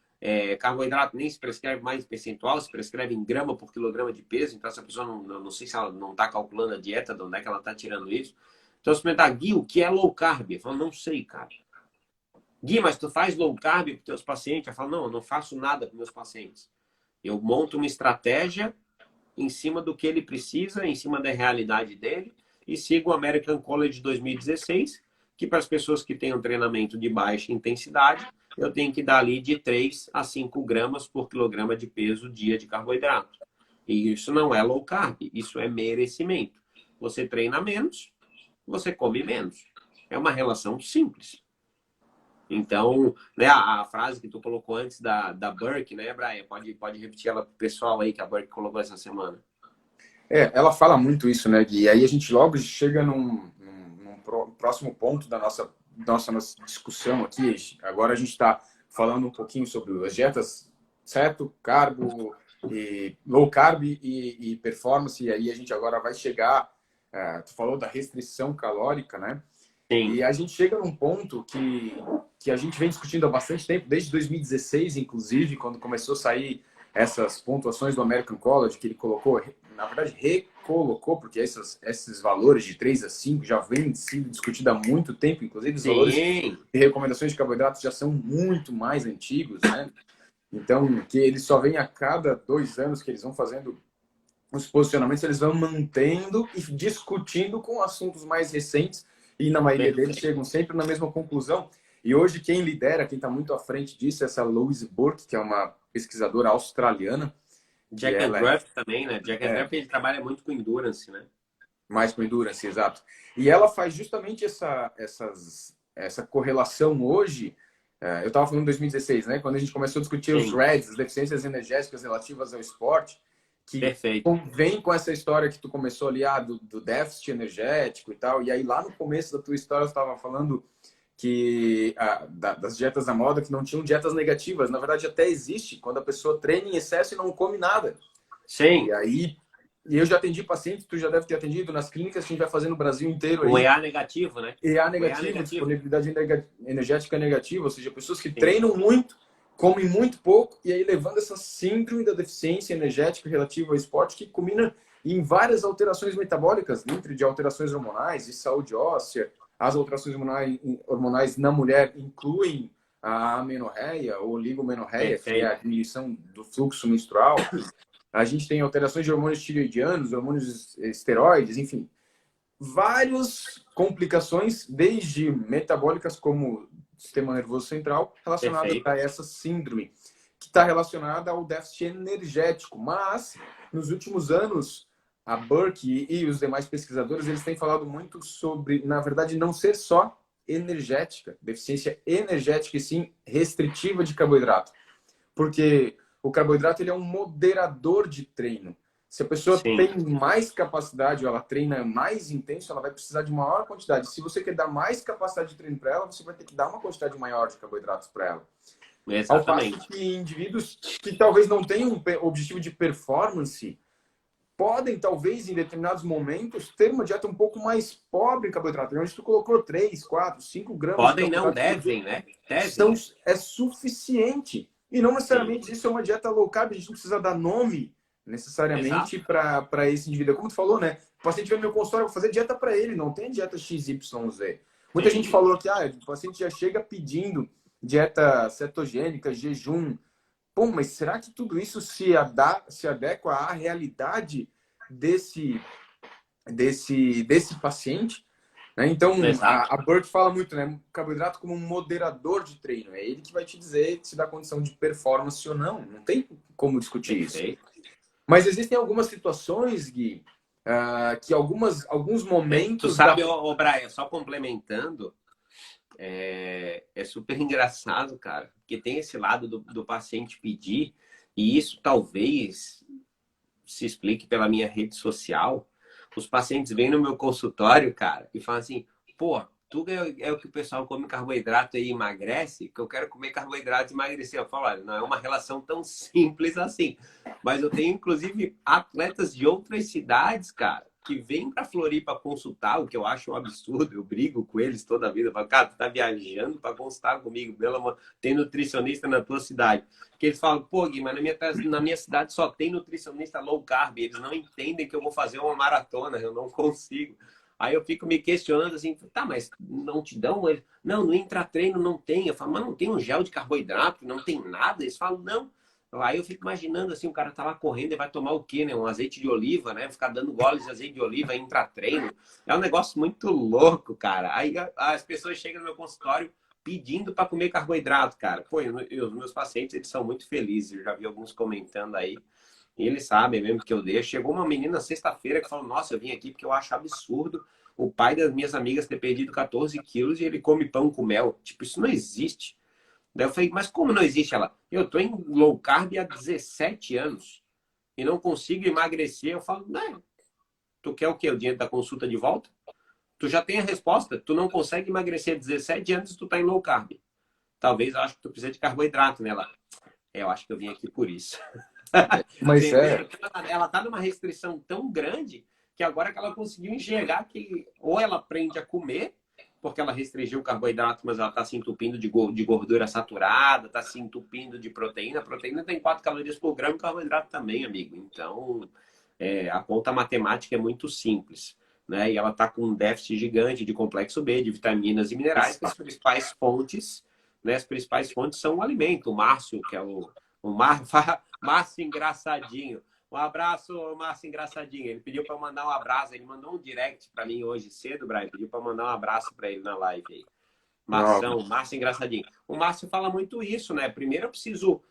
Carboidrato nem se prescreve mais em percentual, se prescreve em grama por quilograma de peso. Então, essa pessoa não sei se ela não está calculando a dieta, de onde é que ela está tirando isso. Então, se perguntar, Gui, o que é low carb? Eu falo, não sei, cara. Gui, mas tu faz low carb para os teus pacientes? Eu falo, não, eu não faço nada para meus pacientes. Eu monto uma estratégia em cima do que ele precisa, em cima da realidade dele, e sigo o American College 2016, que para as pessoas que têm um treinamento de baixa intensidade, eu tenho que dar ali de 3 a 5 gramas por quilograma de peso dia de carboidrato. E isso não é low carb, isso é merecimento. Você treina menos, você come menos. É uma relação simples. Então, né, a frase que tu colocou antes da Burke, né, Brian? Pode repetir ela pro pessoal aí que a Burke colocou essa semana. Ela fala muito isso, né, Gui? E aí a gente logo chega num próximo ponto da nossa discussão aqui. Agora a gente está falando um pouquinho sobre as dietas, certo? Carbo, e low carb e performance. E aí a gente agora vai chegar... tu falou da restrição calórica, né? Sim. E a gente chega num ponto que a gente vem discutindo há bastante tempo, desde 2016, inclusive, quando começou a sair essas pontuações do American College, que ele colocou, na verdade, recolocou, porque esses valores de 3 a 5 já vêm sendo discutidos há muito tempo, inclusive os valores de recomendações de carboidratos já são muito mais antigos, né? Então, que eles só vêm a cada 2 anos que eles vão fazendo os posicionamentos, eles vão mantendo e discutindo com assuntos mais recentes, e na maioria deles chegam sempre na mesma conclusão. E hoje quem lidera, quem está muito à frente disso, é essa Louise Burke, que é uma pesquisadora australiana. Jack Andreff também, né? Jack Andreff, ele trabalha muito com endurance, né? Mais com endurance, exato. E ela faz justamente essa correlação hoje. Eu estava falando em 2016, né? Quando a gente começou a discutir os REDs, as deficiências energéticas relativas ao esporte, que vem com essa história que tu começou ali, do déficit energético e tal. E aí, lá no começo da tua história, você estava falando que das dietas da moda, que não tinham dietas negativas. Na verdade, até existe quando a pessoa treina em excesso e não come nada. Sim. E aí, eu já atendi pacientes, tu já deve ter atendido nas clínicas que a gente vai fazer no Brasil inteiro. O EA negativo, né? EA negativo, disponibilidade energética negativa, ou seja, pessoas que treinam muito, comem muito pouco, e aí levando essa síndrome da deficiência energética relativa ao esporte, que culmina em várias alterações metabólicas, entre de alterações hormonais, de saúde óssea. As alterações hormonais na mulher incluem a amenorreia ou oligomenorreia, que é a diminuição do fluxo menstrual. A gente tem alterações de hormônios tireoidianos, hormônios esteroides, enfim. Várias complicações, desde metabólicas como sistema nervoso central, relacionadas a essa síndrome, que está relacionada ao déficit energético. Mas, nos últimos anos, a Burke e os demais pesquisadores, eles têm falado muito sobre, na verdade, não ser só energética, deficiência energética, e sim restritiva de carboidrato. Porque o carboidrato ele é um moderador de treino. Se a pessoa tem mais capacidade, ou ela treina mais intenso, ela vai precisar de maior quantidade. Se você quer dar mais capacidade de treino para ela, você vai ter que dar uma quantidade maior de carboidratos para ela. Exatamente. Ao passo que indivíduos que talvez não tenham um objetivo de performance podem, talvez, em determinados momentos, ter uma dieta um pouco mais pobre em carboidrato. Onde tu colocou 3, 4, 5 gramas podem, de carboidrato. Não, devem, né? Então, é suficiente. E não necessariamente isso é uma dieta low carb. A gente não precisa dar nome necessariamente para esse indivíduo. Como tu falou, né? O paciente vai no meu consultório, eu vou fazer dieta para ele, não tem dieta XYZ. Muita gente falou que o paciente já chega pedindo dieta cetogênica, jejum. Pô, mas será que tudo isso se adequa à realidade desse paciente? Né? Então, a Burke fala muito, né? Carboidrato como um moderador de treino. É ele que vai te dizer se dá condição de performance ou não. Não tem como discutir isso. Mas existem algumas situações, Gui, que alguns momentos... Tu sabe, Brian, só complementando, é super engraçado, cara, porque tem esse lado do paciente pedir, e isso talvez se explique pela minha rede social. Os pacientes vêm no meu consultório, cara, e falam assim, pô, tu é o que o pessoal come carboidrato e emagrece, que eu quero comer carboidrato e emagrecer. Eu falo, olha, não é uma relação tão simples assim. Mas eu tenho, inclusive, atletas de outras cidades, cara, que vêm para Floripa consultar, o que eu acho um absurdo. Eu brigo com eles toda a vida. Eu falo, cara, tu tá viajando para consultar comigo, pelo amor, tem nutricionista na tua cidade. Que eles falam, pô, Gui, mas na minha cidade só tem nutricionista low carb. Eles não entendem que eu vou fazer uma maratona, eu não consigo. Aí eu fico me questionando assim, tá, mas não te dão? Não, no intratreino não tem. Eu falo, mas não tem um gel de carboidrato, não tem nada? Eles falam, não. Aí eu fico imaginando assim, o cara tá lá correndo e vai tomar o quê, né? Um azeite de oliva, né? Ficar dando goles de azeite de oliva, intra-treino. É um negócio muito louco, cara. Aí as pessoas chegam no meu consultório pedindo para comer carboidrato, cara. Pô, os meus pacientes, eles são muito felizes. Eu já vi alguns comentando aí. E eles sabem mesmo que eu deixo. Chegou uma menina sexta-feira que falou, nossa, eu vim aqui porque eu acho absurdo o pai das minhas amigas ter perdido 14 quilos e ele come pão com mel. Tipo, isso não existe. Daí eu falei, mas como não existe? Ela, eu tô em low carb há 17 anos e não consigo emagrecer. Eu falo, né? Tu quer o quê? O dinheiro da consulta de volta? Tu já tem a resposta. Tu não consegue emagrecer há 17 anos e tu tá em low carb. Talvez eu acho que tu precisa de carboidrato, né? Eu acho que eu vim aqui por isso. Mas Entendeu? Ela tá numa restrição tão grande que agora que ela conseguiu enxergar que ou ela aprende a comer, porque ela restringiu o carboidrato, mas ela está se entupindo de gordura saturada, está se entupindo de proteína. A proteína tem 4 calorias por grama, carboidrato também, amigo. Então, a conta matemática é muito simples. Né? E ela está com um déficit gigante de complexo B, de vitaminas e minerais, que as principais fontes, né? As principais fontes são o alimento. O Márcio, que é o Márcio Engraçadinho. Um abraço, Márcio Engraçadinho. Ele pediu para eu mandar um abraço. Ele mandou um direct para mim hoje cedo, Brian. Pediu para eu mandar um abraço para ele na live aí. Márcio Engraçadinho. O Márcio fala muito isso, né? Primeiro eu preciso,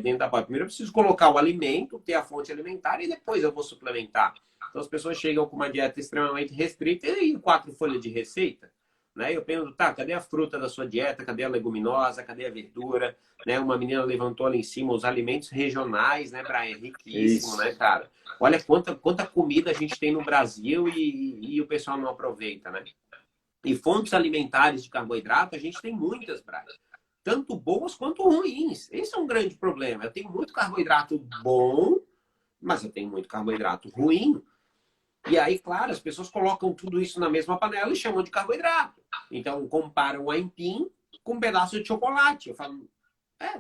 dentro da parte, primeiro eu preciso colocar o alimento, ter a fonte alimentar e depois eu vou suplementar. Então as pessoas chegam com uma dieta extremamente restrita e 4 folhas de receita. Né? Eu penso, tá, cadê a fruta da sua dieta? Cadê a leguminosa? Cadê a verdura? Né? Uma menina levantou ali em cima os alimentos regionais, né, Brian? Riquíssimo, né, cara? Olha quanta comida a gente tem no Brasil e o pessoal não aproveita, né? E fontes alimentares de carboidrato, a gente tem muitas, Brian. Tanto boas quanto ruins. Esse é um grande problema. Eu tenho muito carboidrato bom, mas eu tenho muito carboidrato ruim. E aí, claro, as pessoas colocam tudo isso na mesma panela e chamam de carboidrato. Então, comparam o aipim com um pedaço de chocolate. Eu falo,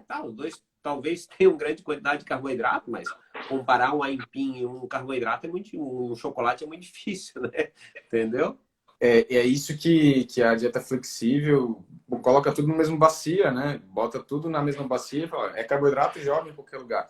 tá, os dois talvez tenham grande quantidade de carboidrato, mas comparar um aipim e um carboidrato um chocolate é muito difícil, né? Entendeu? É isso que a dieta flexível coloca tudo no mesmo bacia, né? Bota tudo na mesma bacia e fala, é carboidrato e joga em qualquer lugar.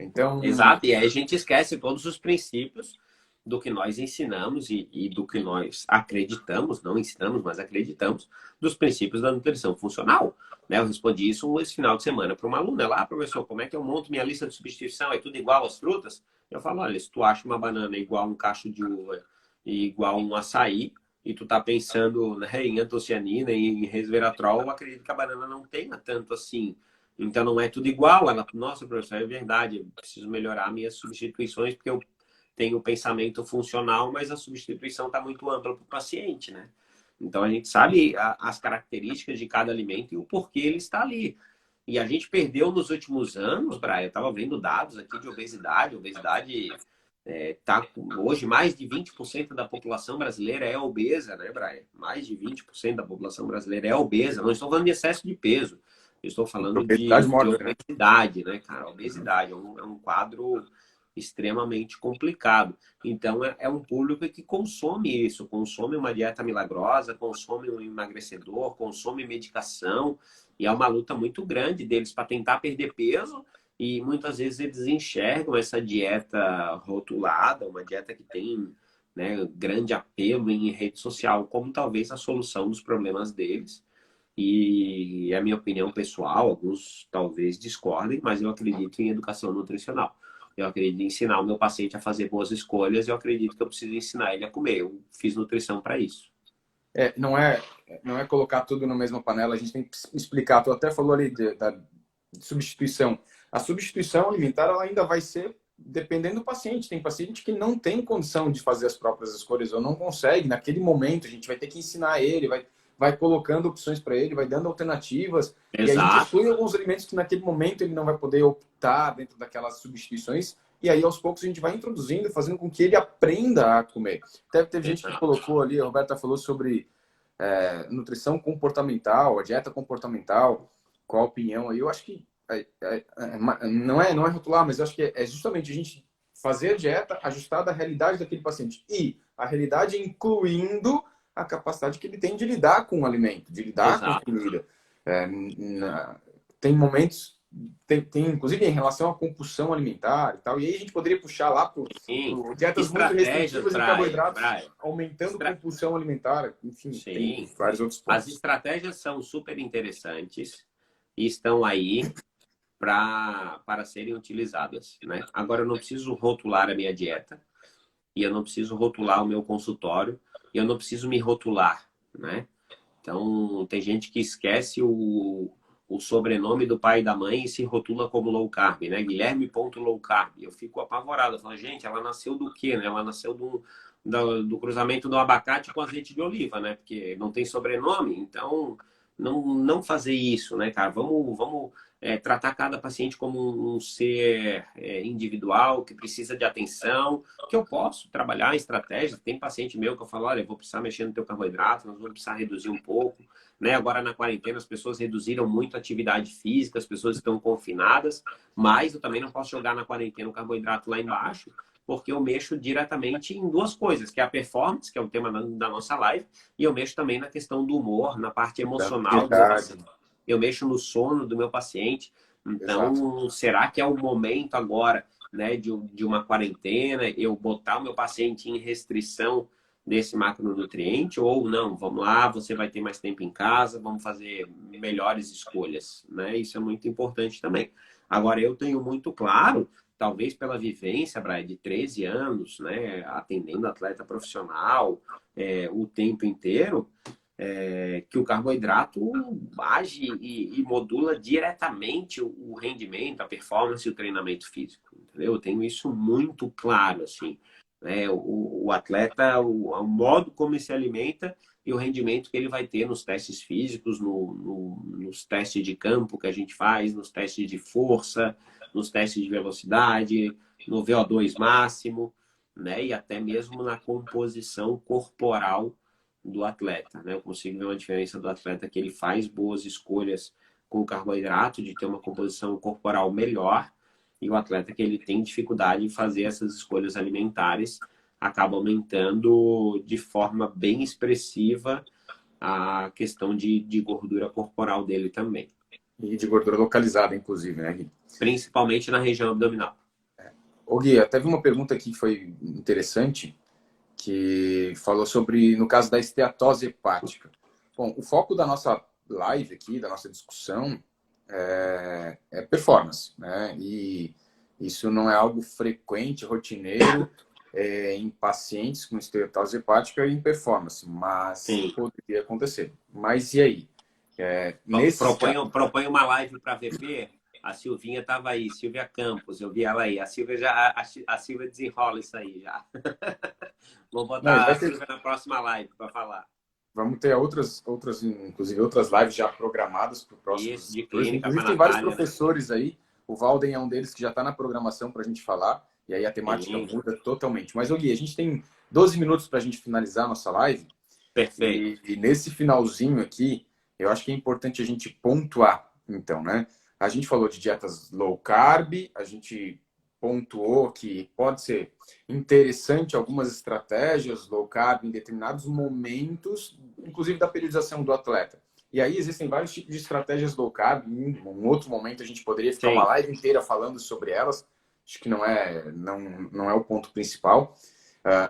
Então... Exato, e aí a gente esquece todos os princípios do que nós ensinamos e do que nós acreditamos, não ensinamos, mas acreditamos, dos princípios da nutrição funcional. Né? Eu respondi isso esse final de semana para uma aluna. Ela, professor, como é que eu monto minha lista de substituição? É tudo igual às frutas? Eu falo, olha, se tu acha uma banana igual a um cacho de uva e igual a um açaí, e tu tá pensando, né, em antocianina e em resveratrol, eu acredito que a banana não tenha tanto assim. Então não é tudo igual. Ela, nossa, professor, é verdade, eu preciso melhorar minhas substituições, porque eu tenho o pensamento funcional, mas a substituição está muito ampla para o paciente, né? Então a gente sabe as características de cada alimento e o porquê ele está ali. E a gente perdeu nos últimos anos, Brian, eu estava vendo dados aqui de obesidade. Obesidade tá hoje mais de 20% da população brasileira é obesa, né, Brian? Mais de 20% da população brasileira é obesa. Não estou falando de excesso de peso, eu estou falando de obesidade, né, cara? Obesidade é um quadro extremamente complicado. Então, é um público que consome isso, consome uma dieta milagrosa, consome um emagrecedor, consome medicação, e é uma luta muito grande deles para tentar perder peso, e muitas vezes eles enxergam essa dieta rotulada, uma dieta que tem, né, grande apelo em rede social, como talvez a solução dos problemas deles. E é a minha opinião pessoal, alguns talvez discordem, mas eu acredito em educação nutricional. Eu acredito em ensinar o meu paciente a fazer boas escolhas e eu acredito que eu preciso ensinar ele a comer. Eu fiz nutrição para isso. Não é colocar tudo na mesma panela, a gente tem que explicar. Tu até falou ali da substituição. A substituição alimentar ela ainda vai ser dependendo do paciente. Tem paciente que não tem condição de fazer as próprias escolhas ou não consegue. Naquele momento, a gente vai ter que ensinar ele, vai colocando opções para ele, vai dando alternativas. Exato. E a gente exclui alguns alimentos que naquele momento ele não vai poder optar dentro daquelas substituições. E aí, aos poucos, a gente vai introduzindo, fazendo com que ele aprenda a comer. Teve gente que colocou ali, a Roberta falou sobre nutrição comportamental, a dieta comportamental, qual a opinião aí. Eu acho que não é rotular, mas eu acho que é justamente a gente fazer a dieta ajustada à realidade daquele paciente. E a realidade incluindo a capacidade que ele tem de lidar com o alimento, de lidar com a comida. Tem momentos inclusive em relação à compulsão alimentar e tal. E aí a gente poderia puxar lá para dietas muito restritivas em carboidratos, aumentando compulsão alimentar. Enfim, sim, tem vários outros pontos. As estratégias são super interessantes e estão aí para serem utilizadas, né? Agora, eu não preciso rotular a minha dieta e eu não preciso rotular o meu consultório e eu não preciso me rotular, né? Então, tem gente que esquece o sobrenome do pai e da mãe e se rotula como low carb, né? Guilherme.low carb. Eu fico apavorado. Eu falo, gente, ela nasceu do quê, né? Ela nasceu do cruzamento do abacate com azeite de oliva, né? Porque não tem sobrenome. Então, não fazer isso, né, cara? Vamos tratar cada paciente como um ser individual, que precisa de atenção, que eu posso trabalhar em estratégias. Tem paciente meu que eu falo, olha, eu vou precisar mexer no teu carboidrato, nós vamos precisar reduzir um pouco. Né? Agora, na quarentena, as pessoas reduziram muito a atividade física, as pessoas estão confinadas, mas eu também não posso jogar na quarentena o carboidrato lá embaixo, porque eu mexo diretamente em duas coisas, que é a performance, que é o tema da nossa live, e eu mexo também na questão do humor, na parte emocional do meu paciente. Eu mexo no sono do meu paciente. Então, exato, será que é o momento agora, né, de uma quarentena, eu botar o meu paciente em restrição desse macronutriente ou não? Vamos lá, você vai ter mais tempo em casa, vamos fazer melhores escolhas, né? Isso é muito importante também. Agora, eu tenho muito claro, talvez pela vivência, Brian, de 13 anos, né, atendendo atleta profissional o tempo inteiro, que o carboidrato age e modula diretamente o rendimento, a performance e o treinamento físico, entendeu? Eu tenho isso muito claro, assim, né? O atleta, o modo como ele se alimenta e o rendimento que ele vai ter nos testes físicos, nos testes de campo que a gente faz, nos testes de força, nos testes de velocidade, no VO2 máximo, né? E até mesmo na composição corporal do atleta, né? Eu consigo ver uma diferença do atleta que ele faz boas escolhas com o carboidrato, de ter uma composição corporal melhor, e o atleta que ele tem dificuldade em fazer essas escolhas alimentares acaba aumentando de forma bem expressiva a questão de gordura corporal dele também. E de gordura localizada, inclusive, né, Gui? Principalmente na região abdominal. Ô, Gui, até vi uma pergunta aqui que foi interessante, que falou sobre, no caso da esteatose hepática. Bom, o foco da nossa live aqui, da nossa discussão, é performance, né? E isso não é algo frequente, rotineiro, em pacientes com esteatose hepática e em performance, mas sim, poderia acontecer. Mas e aí? Propõe uma live para VP. A Silvinha estava aí, Silvia Campos, eu vi ela aí. A Silvia desenrola isso aí já. Vou botar a Silvia na próxima live para falar. Vamos ter inclusive outras lives já programadas para o próximo. Isso, de clínica. Inclusive tem vários professores, né, aí. O Valden é um deles que já está na programação para a gente falar. E aí a temática muda totalmente. Mas, Gui, a gente tem 12 minutos para a gente finalizar a nossa live. Perfeito. E nesse finalzinho aqui, eu acho que é importante a gente pontuar, então, né? A gente falou de dietas low carb, a gente pontuou que pode ser interessante algumas estratégias low carb em determinados momentos, inclusive da periodização do atleta. E aí existem vários tipos de estratégias low carb. Em um outro momento a gente poderia ficar uma live inteira falando sobre elas. Acho que não é o ponto principal.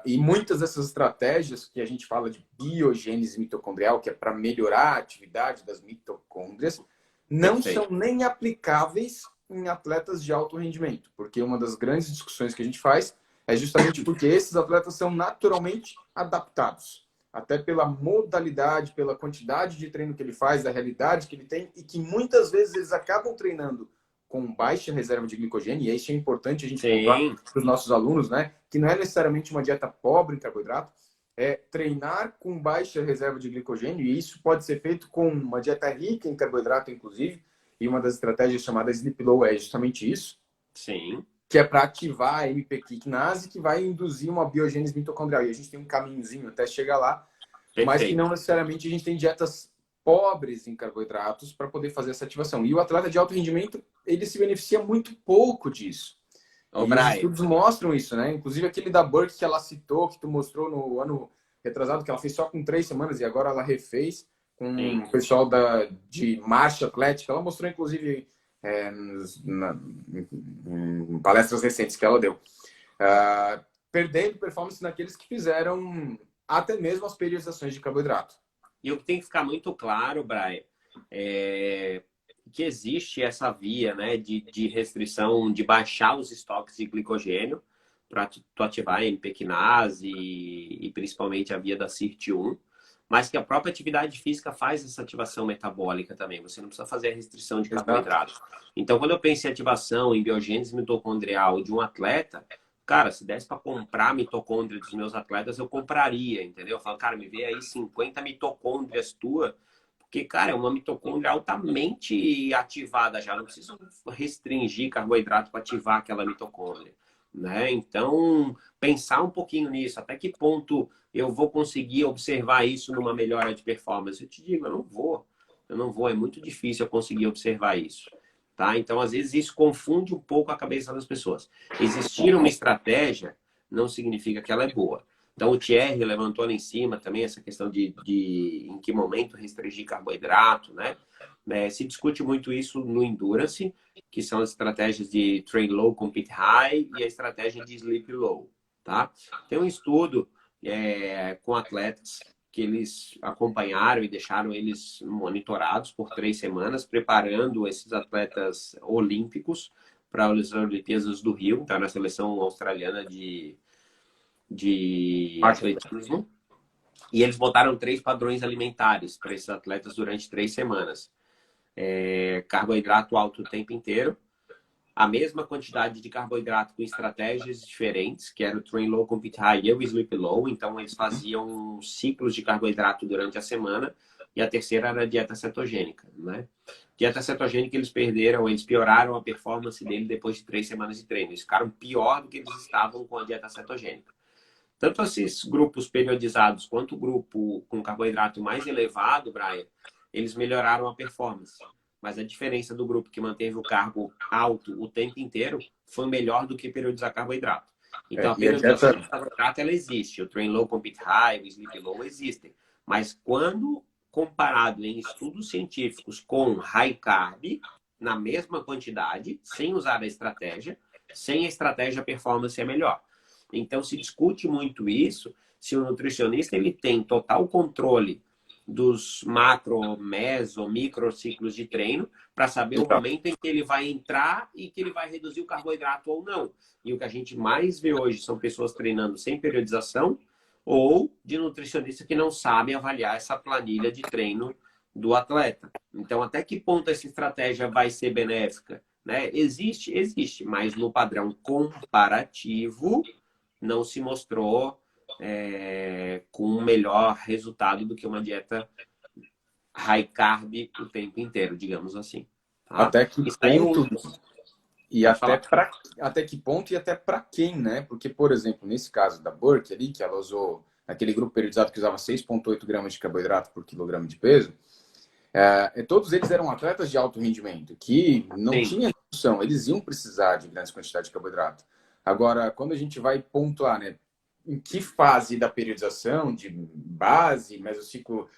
E muitas dessas estratégias que a gente fala de biogênese mitocondrial, que é para melhorar a atividade das mitocôndrias, não são nem aplicáveis em atletas de alto rendimento, porque uma das grandes discussões que a gente faz é justamente porque esses atletas são naturalmente adaptados, até pela modalidade, pela quantidade de treino que ele faz, da realidade que ele tem, e que muitas vezes eles acabam treinando com baixa reserva de glicogênio, e isso é importante a gente pontuar para os nossos alunos, né? Que não é necessariamente uma dieta pobre em carboidrato, é treinar com baixa reserva de glicogênio, e isso pode ser feito com uma dieta rica em carboidrato, inclusive, e uma das estratégias chamadas Sleep Low é justamente isso. Sim. Que é para ativar a MP-quinase, que vai induzir uma biogênese mitocondrial. E a gente tem um caminhozinho até chegar lá, mas que não necessariamente a gente tem dietas pobres em carboidratos para poder fazer essa ativação. E o atleta de alto rendimento, ele se beneficia muito pouco disso. E os estudos mostram isso, né? Inclusive aquele da Burke que ela citou, que tu mostrou no ano retrasado, que ela fez só com 3 semanas e agora ela refez com o pessoal de marcha atlética. Ela mostrou, inclusive, em palestras recentes que ela deu. Perdendo performance naqueles que fizeram até mesmo as periodizações de carboidrato. E o que tem que ficar muito claro, Brian, é que existe essa via, né, de restrição, de baixar os estoques de glicogênio para tu ativar a MP quinase e principalmente a via da SIRT1, mas que a própria atividade física faz essa ativação metabólica também. Você não precisa fazer a restrição de carboidratos. Então, quando eu penso em ativação, em biogênese mitocondrial de um atleta, cara, se desse para comprar mitocôndria dos meus atletas, eu compraria, entendeu? Eu falo, cara, me vê aí 50 mitocôndrias tua, porque, cara, é uma mitocôndria altamente ativada já. Não preciso restringir carboidrato para ativar aquela mitocôndria, né? Então, pensar um pouquinho nisso. Até que ponto eu vou conseguir observar isso numa melhora de performance? Eu te digo, eu não vou. Eu não vou. É muito difícil eu conseguir observar isso. Tá? Então, às vezes, isso confunde um pouco a cabeça das pessoas. Existir uma estratégia não significa que ela é boa. Então, o Thierry levantou lá em cima também essa questão de em que momento restringir carboidrato, né? Se discute muito isso no Endurance, que são as estratégias de Train Low, Compete High e a estratégia de Sleep Low, tá? Tem um estudo com atletas que eles acompanharam e deixaram eles monitorados por 3 semanas, preparando esses atletas olímpicos para as Olimpíadas do Rio, tá na seleção australiana de atletismo. E eles botaram 3 padrões alimentares para esses atletas durante 3 semanas. Carboidrato alto o tempo inteiro, a mesma quantidade de carboidrato com estratégias diferentes, que era o Train Low, Compete High e o Sleep Low. Então, eles faziam ciclos de carboidrato durante a semana. E a terceira era a dieta cetogênica, né? Dieta cetogênica, eles pioraram a performance dele depois de 3 semanas de treino. Eles ficaram pior do que eles estavam com a dieta cetogênica. Tanto esses grupos periodizados quanto o grupo com carboidrato mais elevado, Brian, eles melhoraram a performance. Mas a diferença do grupo que manteve o carbo alto o tempo inteiro foi melhor do que periodizar carboidrato. Então, a periodização de carboidrato, ela existe. O Train Low, Compete High, o Sleep Low existem. Mas quando comparado em estudos científicos com High Carb, na mesma quantidade, sem usar a estratégia, sem a estratégia a performance é melhor. Então, se discute muito isso, se o nutricionista ele tem total controle dos macro, meso, micro ciclos de treino para saber o momento em que ele vai entrar e que ele vai reduzir o carboidrato ou não. E o que a gente mais vê hoje são pessoas treinando sem periodização ou de nutricionistas que não sabem avaliar essa planilha de treino do atleta. Então, até que ponto essa estratégia vai ser benéfica? Né? Existe, mas no padrão comparativo não se mostrou com um melhor resultado do que uma dieta high carb o tempo inteiro, digamos assim. Tá? Até que ponto e até que ponto e até para quem, né? Porque, por exemplo, nesse caso da Burke ali, que ela usou aquele grupo periodizado que usava 6,8 gramas de carboidrato por quilograma de peso, todos eles eram atletas de alto rendimento, que não tinha discussão, eles iam precisar de grandes quantidades de carboidrato. Agora, quando a gente vai pontuar, né, em que fase da periodização, de base, mesociclo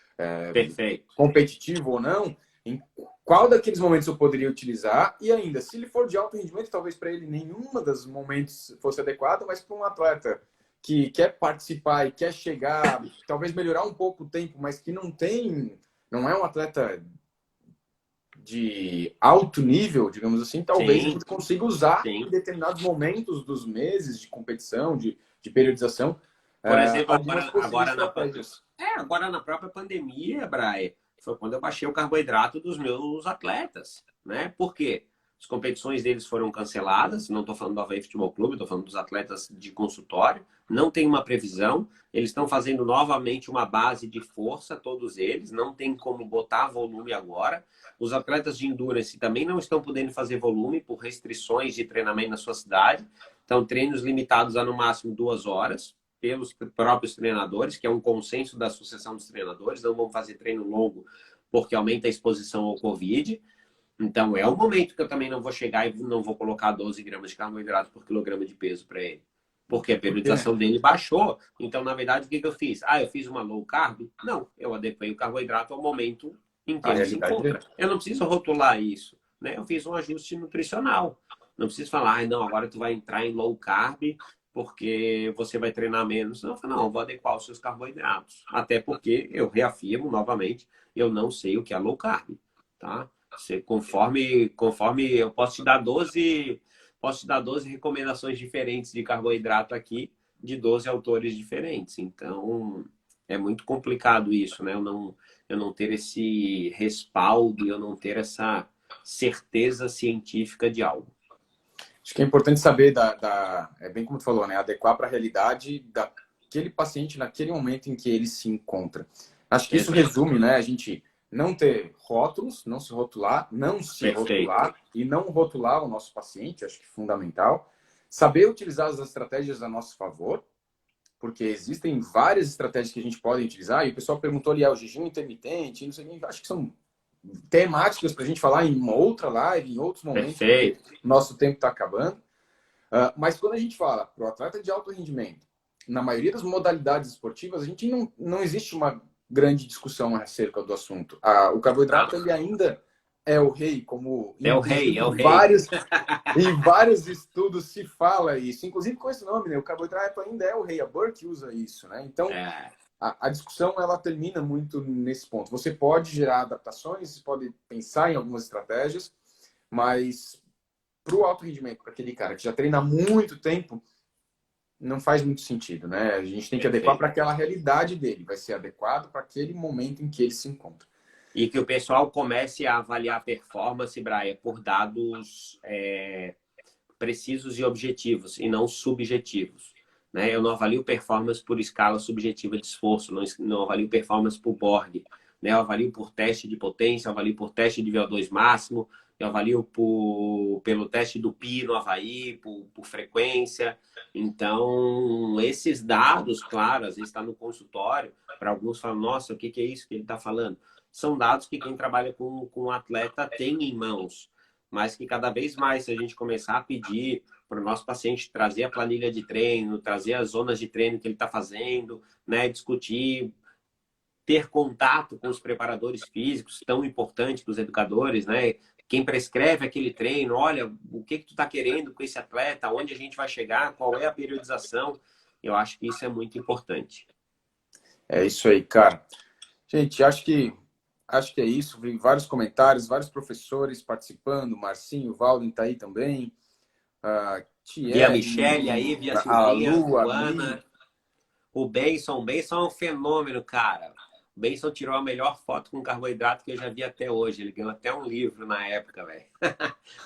competitivo ou não, em qual daqueles momentos eu poderia utilizar, e ainda, se ele for de alto rendimento, talvez para ele nenhuma dos momentos fosse adequada, mas para um atleta que quer participar e quer chegar, talvez melhorar um pouco o tempo, mas que não é um atleta de alto nível, digamos assim, talvez ele consiga usar em determinados momentos dos meses de competição, de periodização. Por exemplo, agora na própria pandemia, Brian, foi quando eu baixei o carboidrato dos meus atletas, né? Por quê? As competições deles foram canceladas, não estou falando do Havaí Futebol Clube, estou falando dos atletas de consultório, não tem uma previsão, eles estão fazendo novamente uma base de força, todos eles, não tem como botar volume agora. Os atletas de endurance também não estão podendo fazer volume por restrições de treinamento na sua cidade, então treinos limitados a no máximo 2 horas, pelos próprios treinadores, que é um consenso da Associação dos Treinadores, não vão fazer treino longo porque aumenta a exposição ao Covid. Então, é o momento que eu também não vou chegar e não vou colocar 12 gramas de carboidrato por quilograma de peso para ele. Porque a periodização dele baixou. Então, na verdade, o que eu fiz? Eu fiz uma low carb? Não, eu adequei o carboidrato ao momento em que ele se encontra. Eu não preciso rotular isso. né, eu fiz um ajuste nutricional. Não preciso falar, não, agora tu vai entrar em low carb porque você vai treinar menos. Não, eu falo, não, eu vou adequar os seus carboidratos. Até porque, eu reafirmo novamente, eu não sei o que é low carb, tá? Conforme eu posso te dar 12 recomendações diferentes de carboidrato aqui, de 12 autores diferentes. Então, é muito complicado isso, né? Eu não ter esse respaldo, eu não ter essa certeza científica de algo. Acho que é importante saber, é bem como tu falou, né? Adequar para a realidade daquele paciente naquele momento em que ele se encontra. Acho que isso resume, né? A gente não ter rótulos, não se rotular, não se rotular e não rotular o nosso paciente, acho que é fundamental. Saber utilizar as estratégias a nosso favor, porque existem várias estratégias que a gente pode utilizar, e o pessoal perguntou ali, o jejum intermitente, não sei o que, acho que são temáticas para a gente falar em uma outra live, em outros momentos, porque nosso tempo está acabando. Mas quando a gente fala para o atleta de alto rendimento, na maioria das modalidades esportivas, a gente não existe uma grande discussão acerca do assunto. O carboidrato ele ainda é o rei, como em vários estudos se fala isso, inclusive com esse nome, né? O carboidrato ainda é o rei, a Burke usa isso, né? Então, a discussão ela termina muito nesse ponto. Você pode gerar adaptações, você pode pensar em algumas estratégias, mas para o alto rendimento, para aquele cara que já treina há muito tempo, não faz muito sentido, né? A gente tem que adequar para aquela realidade dele, vai ser adequado para aquele momento em que ele se encontra. E que o pessoal comece a avaliar a performance, Brian, por dados precisos e objetivos, e não subjetivos. Né? Eu não avalio performance por escala subjetiva de esforço, não avalio performance por Borg. Né? Eu avalio por teste de potência, eu avalio por teste de VO2 máximo, eu avalio pelo teste do PI no Havaí, por frequência. Então, esses dados, claro, às vezes está no consultório, para alguns falam, nossa, o que é isso que ele está falando? São dados que quem trabalha com o atleta tem em mãos, mas que cada vez mais, se a gente começar a pedir para o nosso paciente trazer a planilha de treino, trazer as zonas de treino que ele está fazendo, né, discutir, ter contato com os preparadores físicos, tão importante para os educadores, né? Quem prescreve aquele treino, olha, o que tu está querendo com esse atleta, onde a gente vai chegar, qual é a periodização. Eu acho que isso é muito importante. É isso aí, cara. Gente, acho que é isso. Vi vários comentários, vários professores participando. Marcinho, Valden tá aí também. Via a Michelle aí, via a Silvinha, Lu, a Ana. O Benson é um fenômeno, cara. O Benson tirou a melhor foto com carboidrato que eu já vi até hoje. Ele ganhou até um livro na época, velho.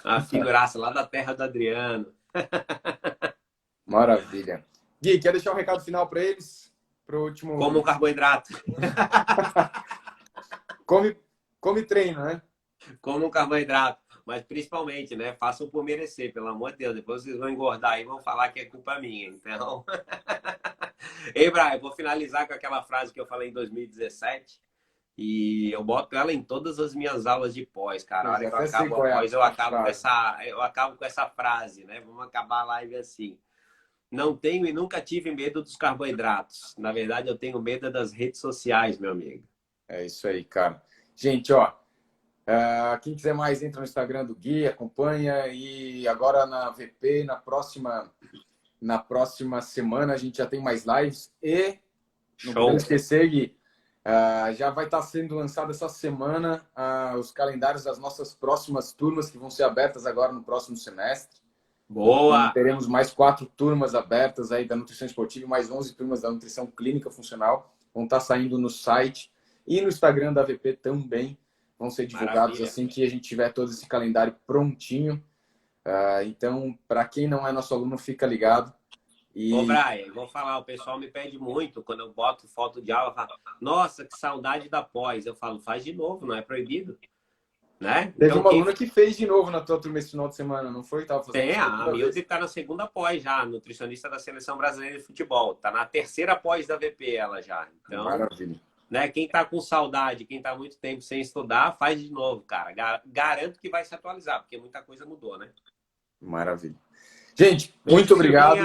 Uma figuraça lá da terra do Adriano. Maravilha. Gui, quer deixar um recado final para eles? Pro último... Como um carboidrato. come treino, né? Como um carboidrato. Mas principalmente, né? Façam por merecer, pelo amor de Deus. Depois vocês vão engordar e vão falar que é culpa minha. Então... Ei, Brian, vou finalizar com aquela frase que eu falei em 2017. E eu boto ela em todas as minhas aulas de pós, cara. A hora que eu acabo a pós, eu acabo com essa frase, né? Vamos acabar a live assim. Não tenho e nunca tive medo dos carboidratos. Na verdade, eu tenho medo das redes sociais, meu amigo. É isso aí, cara. Gente, ó, quem quiser mais, entra no Instagram do Gui, acompanha. E agora na VP, na próxima semana, a gente já tem mais lives. E, não podemos esquecer, Gui, já vai estar sendo lançado essa semana os calendários das nossas próximas turmas, que vão ser abertas agora no próximo semestre. Boa! Então, teremos mais 4 turmas abertas aí da nutrição esportiva e mais 11 turmas da nutrição clínica funcional. Vão estar saindo no site e no Instagram da VP também. Vão ser divulgados assim que a gente tiver todo esse calendário prontinho. Então, para quem não é nosso aluno, fica ligado. Ô, Brian, vou falar, o pessoal me pede muito quando eu boto foto de aula, fala, nossa, que saudade da pós. Eu falo, faz de novo, não é proibido. Né? Teve então, uma aluna que fez de novo na tua turma esse final de semana, não foi? Tava fazendo a Milde está na segunda pós já, nutricionista da Seleção Brasileira de Futebol. Está na terceira pós da VP ela já. Então, maravilha. Né, quem está com saudade, quem está muito tempo sem estudar, faz de novo, cara. Garanto que vai se atualizar, porque muita coisa mudou, né? Maravilha. Gente, muito obrigado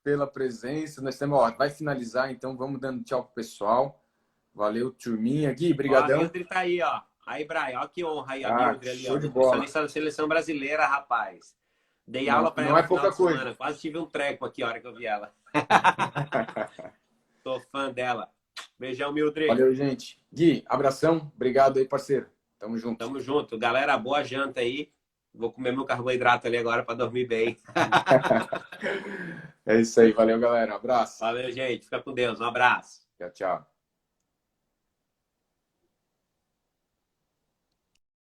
pela presença. Nós temos, vai finalizar, então vamos dando tchau pro pessoal. Valeu, turminha. Gui, brigadão. O André tá aí, ó. Aí, Brian, ó que honra aí, a Ah, Mildred ali, ó. show de bola. Nutricionista da seleção brasileira, rapaz. Dei Não, aula pra não ela é no final pouca de coisa. semana. Quase tive um treco aqui a hora que eu vi ela. Tô fã dela. Beijão, Mildred. Valeu, gente. Gui, abração. Obrigado aí, parceiro. Tamo junto. Tamo junto. Galera, boa janta aí. Vou comer meu carboidrato ali agora para dormir bem. É isso aí. Valeu, galera. Um abraço. Valeu, gente. Fica com Deus. Um abraço. Tchau, tchau.